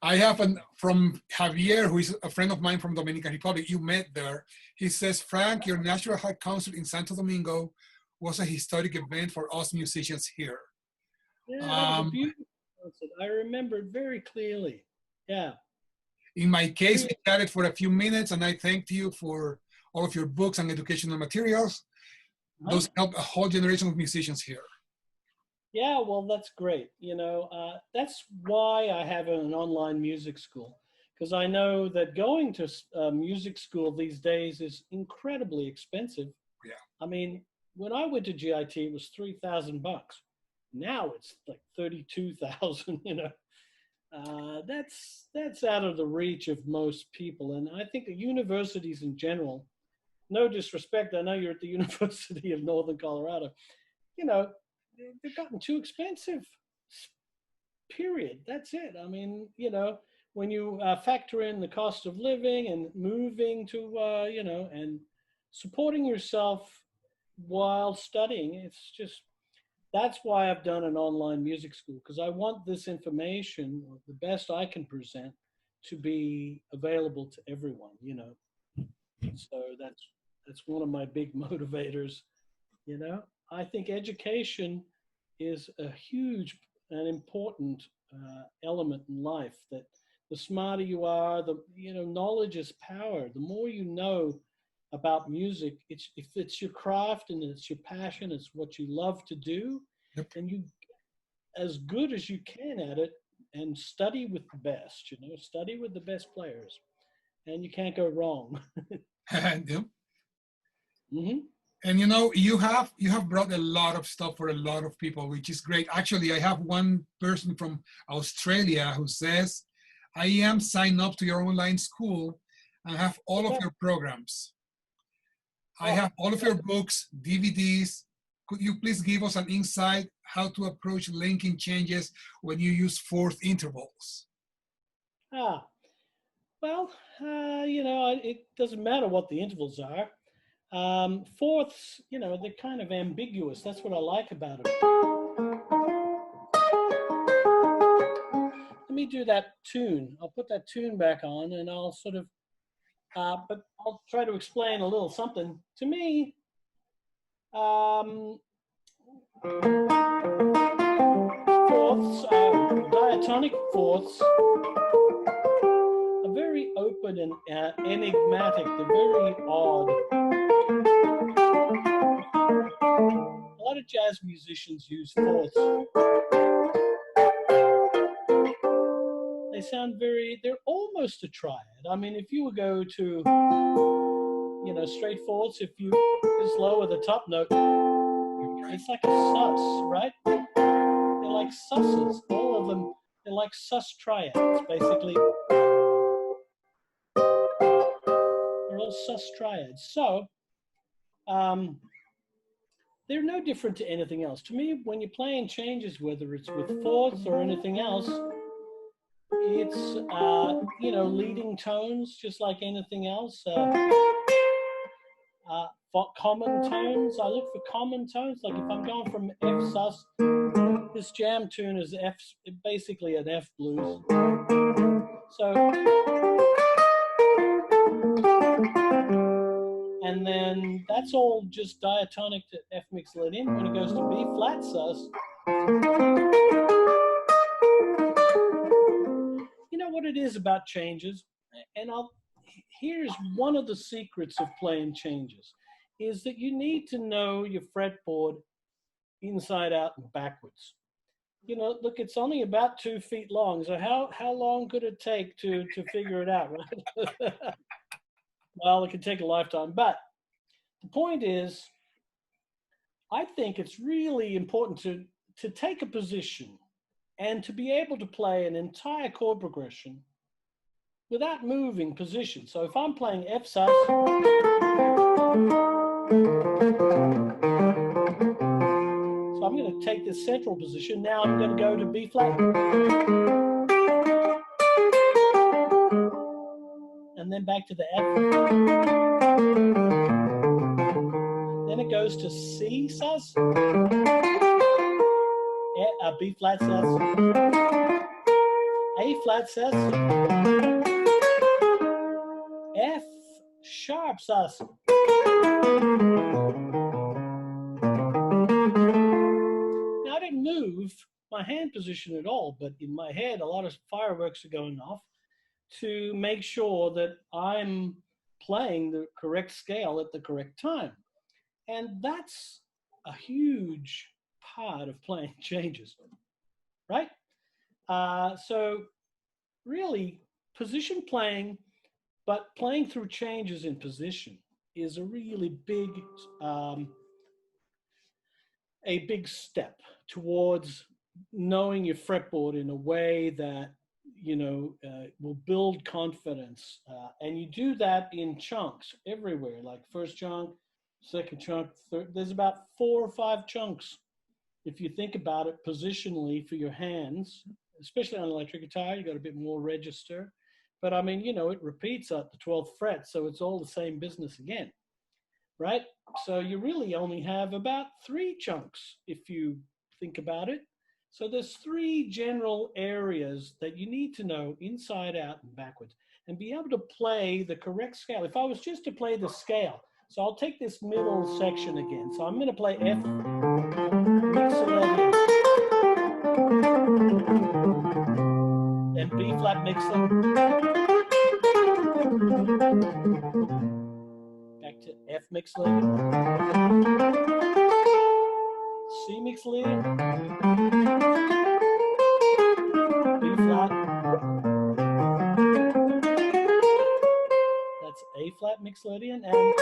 I have from Javier, who is a friend of mine from Dominican Republic. You met there. He says, Frank, your Natural Heart Concert in Santo Domingo was a historic event for us musicians here. Yeah, that was a beautiful concert. I remember it very clearly. Yeah. In my case, we chatted for a few minutes, and I thanked you for all of your books and educational materials. Those helped a whole generation of musicians here. Yeah, well, that's great. You know, that's why I have an online music school, because I know that going to music school these days is incredibly expensive. Yeah. I mean, when I went to GIT, it was $3,000. Now it's like 32,000. You know, that's out of the reach of most people, and I think the universities in general. No disrespect, I know you're at the University of Northern Colorado. You know, they've gotten too expensive, period. That's it. I mean, you know, when you factor in the cost of living and moving to, you know, and supporting yourself while studying, it's just, that's why I've done an online music school, because I want this information, the best I can present, to be available to everyone, you know. So that's one of my big motivators, you know. I think education is a huge and important element in life. That the smarter you are, knowledge is power. The more you know about music, if it's your craft and it's your passion, it's what you love to do, yep. And you as good as you can at it, and study with the best. You know, study with the best players, and you can't go wrong. Yep. Mm-hmm. And you know, you have brought a lot of stuff for a lot of people, which is great. Actually, I have one person from Australia who says, I am signed up to your online school and have all of Okay. your programs. I Oh, have all of your books, DVDs. Could you please give us an insight how to approach linking changes when you use fourth intervals? ah, well, it doesn't matter what the intervals are. Fourths, they're kind of ambiguous. That's what I like about them. Let me do that tune. I'll put that tune back on and I'll sort of, but I'll try to explain a little something. To me, fourths, diatonic fourths are very open and enigmatic. They're very odd. A lot of jazz musicians use fourths. They sound they're almost a triad. I mean, if you would go to, straight fourths, if you just lower the top note, it's like a sus, right? They're like susses, all of them. They're like sus triads, basically. They're all sus triads. So, they're no different to anything else. To me, when you're playing changes, whether it's with fourths or anything else, it's, leading tones, just like anything else. For common tones, I look for common tones. Like if I'm going from F sus, this jam tune is basically an F blues. So, and then that's all just diatonic to F mixed lead in. When it goes to B flat sus, you know what it is about changes, and here's one of the secrets of playing changes, is that you need to know your fretboard inside out and backwards. Look, it's only about 2 feet long, so how long could it take to figure it out, right? Well, it could take a lifetime, but the point is, I think it's really important to take a position and to be able to play an entire chord progression without moving position. So if I'm playing F sus, so I'm going to take this central position. Now I'm going to go to B flat. And then back to the F. Then it goes to C sus, B flat sus, A flat sus, F sharp sus. Now I didn't move my hand position at all, but in my head a lot of fireworks are going off to make sure that I'm playing the correct scale at the correct time. And that's a huge part of playing changes, right? So really, position playing, but playing through changes in position is a really big step towards knowing your fretboard in a way that will build confidence, and you do that in chunks everywhere, like first chunk, second chunk, third. There's about 4 or 5 chunks if you think about it positionally for your hands, especially on electric guitar. You got a bit more register, but I mean, it repeats at the 12th fret, so it's all the same business again, right? So you really only have about 3 chunks if you think about it. So there's 3 general areas that you need to know inside out and backwards and be able to play the correct scale. If I was just to play the scale, so I'll take this middle section again. So I'm going to play F mixolydian, then B flat mixolydian, back to F mixolydian, C mixolydian, B flat, that's A flat mixolydian, and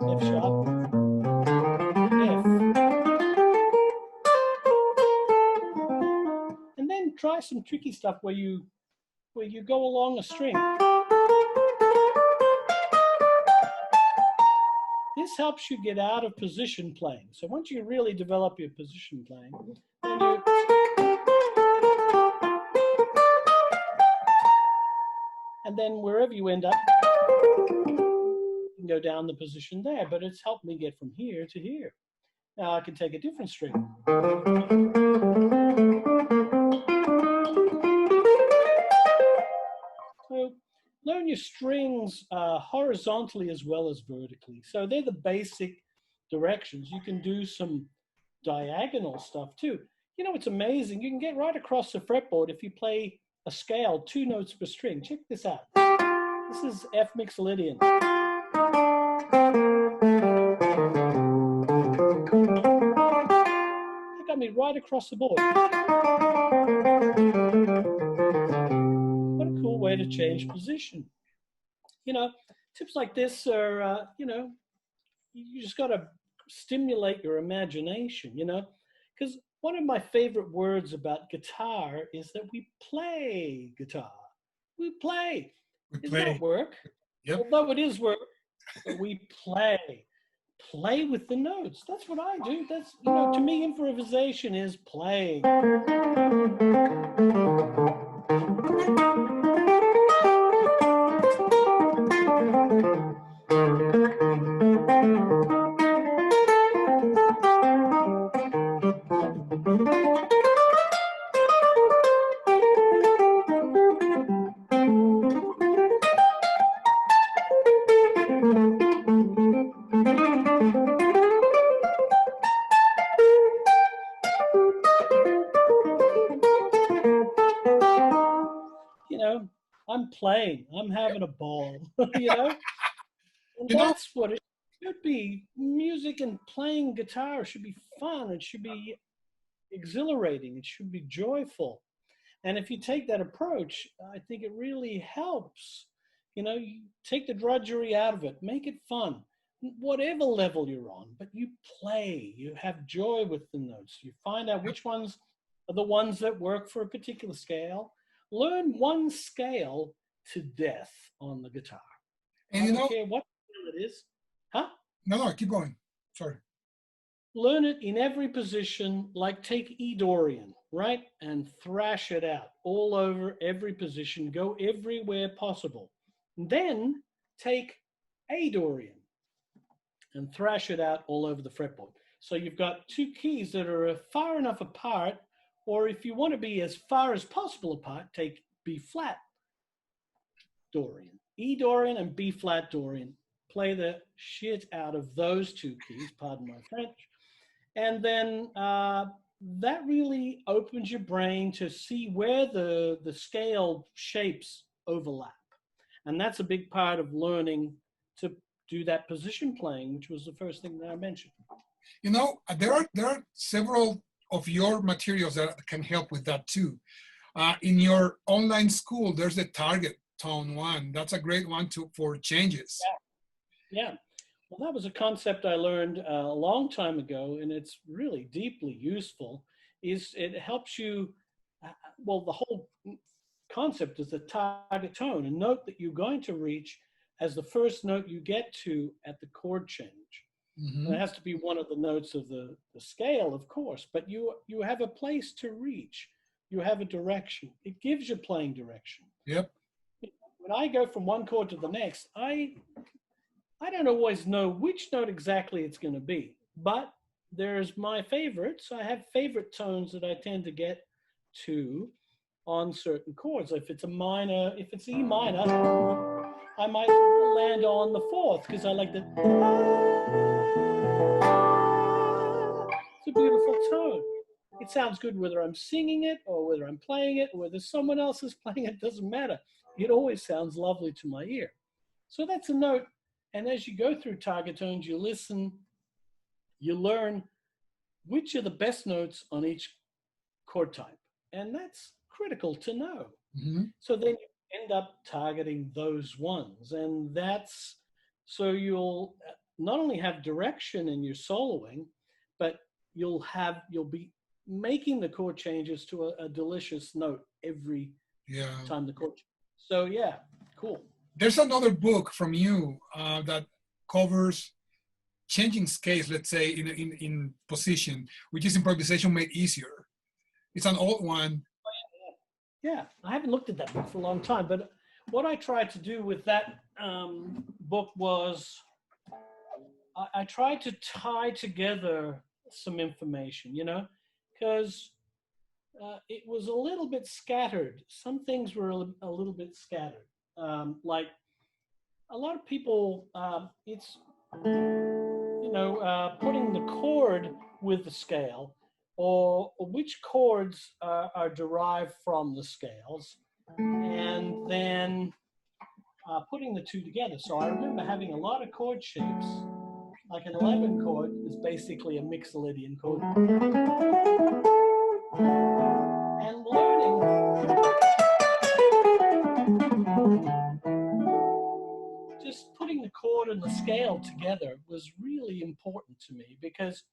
F sharp, F. And then try some tricky stuff where you where you go along a string. This helps you get out of position playing. So once you really develop your position playing, then you and then wherever you end up, you can go down the position there. But it's helped me get from here to here. Now I can take a different string. So learn your strings horizontally as well as vertically. So they're the basic directions. You can do some diagonal stuff too. You know, it's amazing. You can get right across the fretboard if you play a scale, 2 notes per string. Check this out. This is F Mixolydian. That got me right across the board. What a cool way to change position. You know, tips like this are, you know, you just got to stimulate your imagination, you know, because one of my favorite words about guitar is that we play guitar. We play. It's not work. Yep. Although it is work, but we play. Play with the notes. That's what I do. That's, you know, to me, improvisation is playing. You know, I'm playing. I'm having a ball. You know, and that's what it should be. Music and playing guitar should be fun. It should be exhilarating. It should be joyful. And if you take that approach, I think it really helps. You know, you take the drudgery out of it, make it fun, whatever level you're on, but you play, you have joy with the notes. You find out which ones are the ones that work for a particular scale. Learn one scale to death on the guitar. And I don't care what scale it is. Huh? No, keep going. Sorry. Learn it in every position, like take E Dorian, right? And thrash it out all over every position, go everywhere possible. And then take A Dorian and thrash it out all over the fretboard. So you've got 2 keys that are far enough apart, or if you want to be as far as possible apart, take B flat Dorian, E Dorian and B flat Dorian. Play the shit out of those 2 keys, pardon my French. And then that really opens your brain to see where the scale shapes overlap. And that's a big part of learning to do that position playing, which was the first thing that I mentioned. You know, there are several of your materials that can help with that too. In your online school, there's the target tone one. That's a great one for changes. Yeah. Well, that was a concept I learned a long time ago, and it's really deeply useful. It helps you, well, the whole concept is the target tone, a note that you're going to reach as the first note you get to at the chord change. Mm-hmm. It has to be one of the notes of the scale, of course, but you have a place to reach. You have a direction. It gives you playing direction. Yep. When I go from one chord to the next, I don't always know which note exactly it's going to be, but there's my favorites. I have favorite tones that I tend to get to on certain chords. If it's a minor, if it's E minor, I might land on the 4th because I like the. It's a beautiful tone. It sounds good whether I'm singing it or whether I'm playing it or whether someone else is playing it. Doesn't matter. It always sounds lovely to my ear. So that's a note. And as you go through target tones, you listen, you learn which are the best notes on each chord type. And that's critical to know. Mm-hmm. So then you end up targeting those ones. And that's, so you'll not only have direction in your soloing, but you'll be making the chord changes to a delicious note every Yeah. time the chord. So yeah, cool. There's another book from you that covers changing scales, let's say, in position, which is improvisation made easier. It's an old one. Yeah, I haven't looked at that book for a long time, but what I tried to do with that book was I tried to tie together some information, you know, because it was a little bit scattered. Some things were a little bit scattered. Like a lot of people, it's, you know, putting the chord with the scale or which chords are derived from the scales and then putting the two together. So I remember having a lot of chord shapes. Like an 11 chord is basically a Mixolydian chord. And learning just putting the chord and the scale together was really important to me because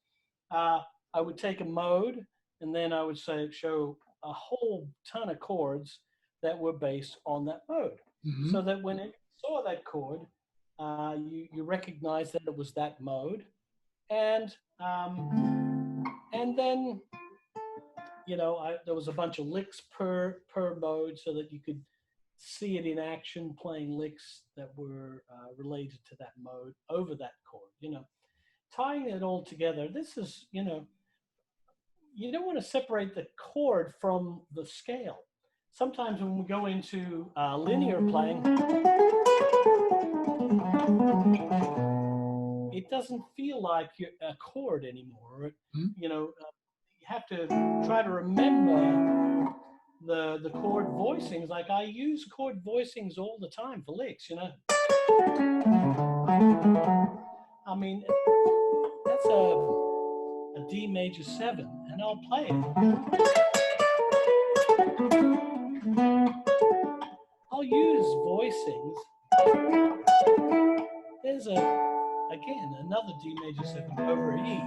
I would take a mode and then I would show a whole ton of chords that were based on that mode. Mm-hmm. So that when it saw that chord, you recognize that it was that mode. And then, you know, there was a bunch of licks per mode so that you could see it in action playing licks that were related to that mode over that chord, you know. Tying it all together, this is, you know, you don't want to separate the chord from the scale. Sometimes when we go into linear playing, it doesn't feel like a chord anymore. Mm-hmm. You know, you have to try to remember the chord voicings. Like I use chord voicings all the time for licks, you know. I mean, that's a D major 7, and I'll play it. I'll use voicings. There's again, another D major 7 over E.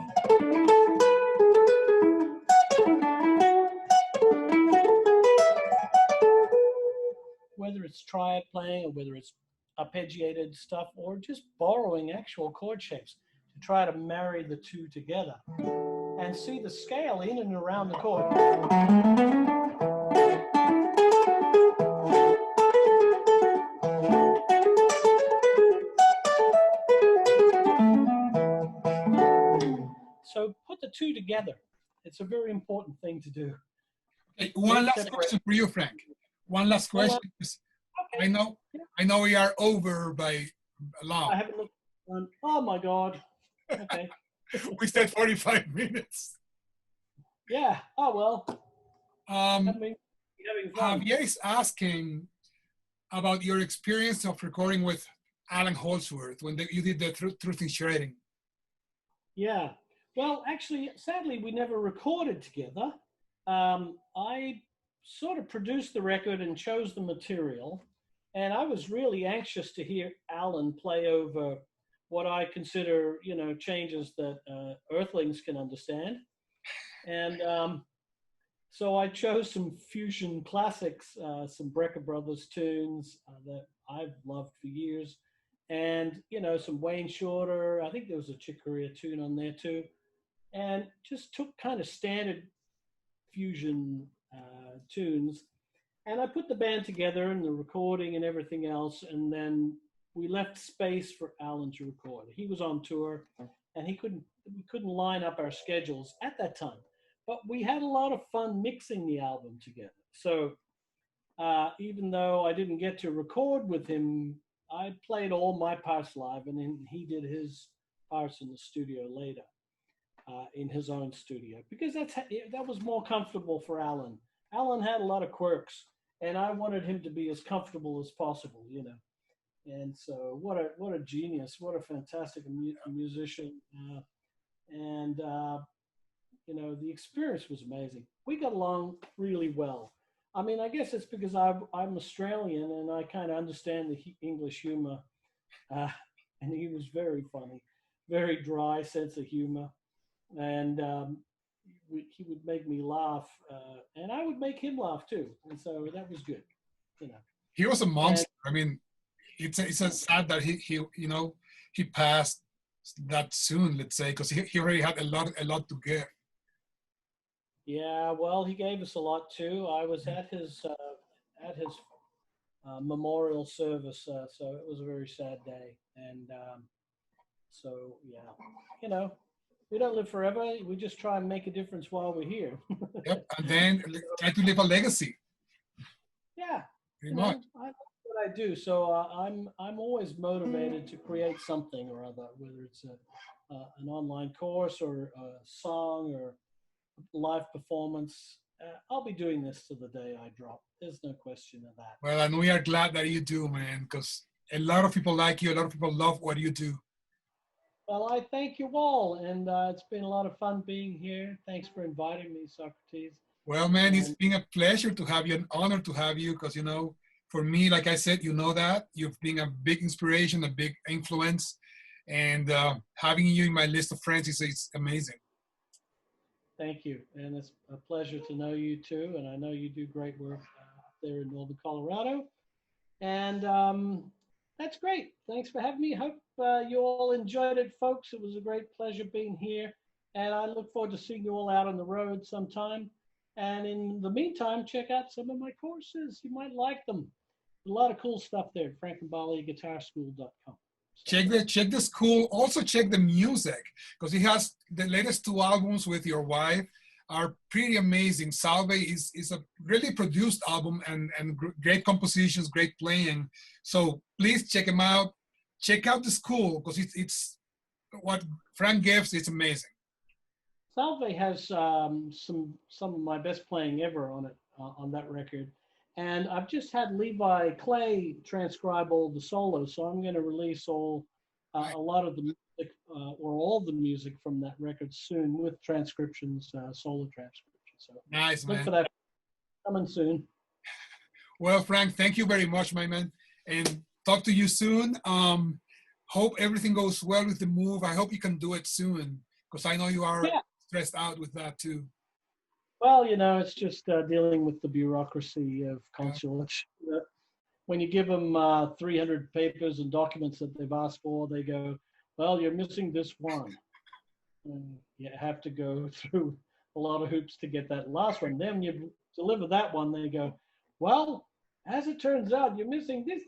Whether it's triad playing or whether it's arpeggiated stuff or just borrowing actual chord shapes to try to marry the two together and see the scale in and around the chord. So put the two together. It's a very important thing to do. Okay, one last question for you, Frank. One last question. Okay. I know we are over by long. I haven't looked at one. Oh my God. Okay. We said 45 minutes. Yeah. Oh well. Javier is asking about your experience of recording with Alan Holdsworth when you did the Truth in Shredding. Yeah. Well, actually, sadly, we never recorded together. I sort of produced the record and chose the material. And I was really anxious to hear Alan play over what I consider, you know, changes that Earthlings can understand. And so I chose some fusion classics, some Brecker Brothers tunes that I've loved for years. And, you know, some Wayne Shorter. I think there was a Chick Corea tune on there too. And just took kind of standard fusion tunes. And I put the band together and the recording and everything else. And then we left space for Alan to record. He was on tour and we couldn't line up our schedules at that time. But we had a lot of fun mixing the album together. So even though I didn't get to record with him, I played all my parts live and then he did his parts in the studio later. In his own studio, because that was more comfortable for Alan. Alan had a lot of quirks, and I wanted him to be as comfortable as possible, you know. And so, what a genius! What a fantastic musician, and you know, the experience was amazing. We got along really well. I mean, I guess it's because I'm Australian and I kind of understand the English humor, and he was very funny, very dry sense of humor. And he would make me laugh, and I would make him laugh too, and so that was good. you know. He was a And monster. I mean, it's a sad that he passed that soon. Let's say because he already had a lot to give. yeah, well, he gave us a lot too. I was at his memorial service, so it was a very sad day. And so, yeah, you know, we don't live forever. We just try and make a difference while we're here. Yep, and then try to leave a legacy. Yeah, Pretty you much. know, I like what I do, so I'm always motivated to create something or other, whether it's an online course or a song or live performance. I'll be doing this to the day I drop. There's no question of that. Well, and we are glad that you do, man, because a lot of people like you. A lot of people love what you do. Well, I thank you all, and it's been a lot of fun being here. Thanks for inviting me, Socrates. Well, man, it's And been a pleasure to have you, an honor to have you, because for me, like I said, that you've been a big inspiration, a big influence, and having you in my list of friends is amazing. thank you, and it's a pleasure to know you too. And I know you do great work up there in Northern Colorado. And that's great. Thanks for having me. Hope you all enjoyed it, folks. It was a great pleasure being here. And I look forward to seeing you all out on the road sometime. And in the meantime, check out some of my courses. You might like them. A lot of cool stuff there at frankgambaleguitarschool.com. So, Check the school. Also check the music because he has the latest two albums with your wife are pretty amazing. Salve is a really produced album and great compositions, great playing. So please check him out. Check out the school because it's what Frank gives. It's amazing. Salve has some of my best playing ever on it on that record, and I've just had Levi Clay transcribe all the solos, so I'm going to release a lot of the music or all the music from that record soon with transcriptions, solo transcriptions. So Nice, look man. for that coming soon. Well, Frank, thank you very much, my man, and talk to you soon. Hope everything goes well with the move. I hope you can do it soon because I know you are Yeah. stressed out with that too. Well, you know, it's just dealing with the bureaucracy of consulates. When you give them 300 papers and documents that they've asked for, they go, well, you're missing this one. And you have to go through a lot of hoops to get that last one. Then you deliver that one, they go, well, as it turns out, you're missing this.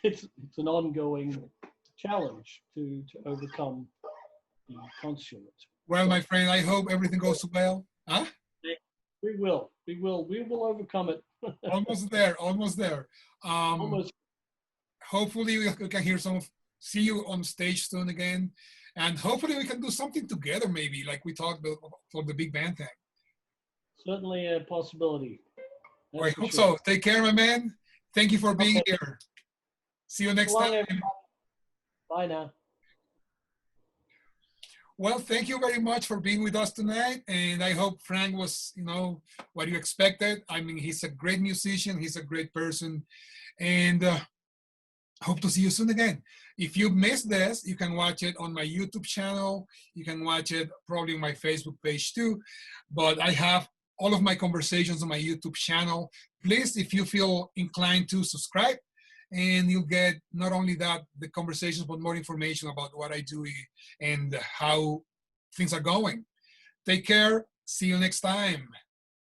It's an ongoing challenge to overcome the consulate. Well, my friend, I hope everything goes well. Huh? We will overcome it. Almost there, almost there. Almost. Hopefully we can see you on stage soon again. And hopefully we can do something together maybe, like we talked about for the big band thing. Certainly a possibility. Well, I hope so. Take care, my man. Thank you for being here. See you next time. Everybody. Bye now. Well, thank you very much for being with us tonight. And I hope Frank was, what you expected. I mean, he's a great musician. He's a great person. And hope to see you soon again. If you missed this, you can watch it on my YouTube channel. You can watch it probably on my Facebook page too. But I have all of my conversations on my YouTube channel. Please, if you feel inclined to subscribe, and you'll get not only that, the conversations, but more information about what I do and how things are going. Take care. See you next time.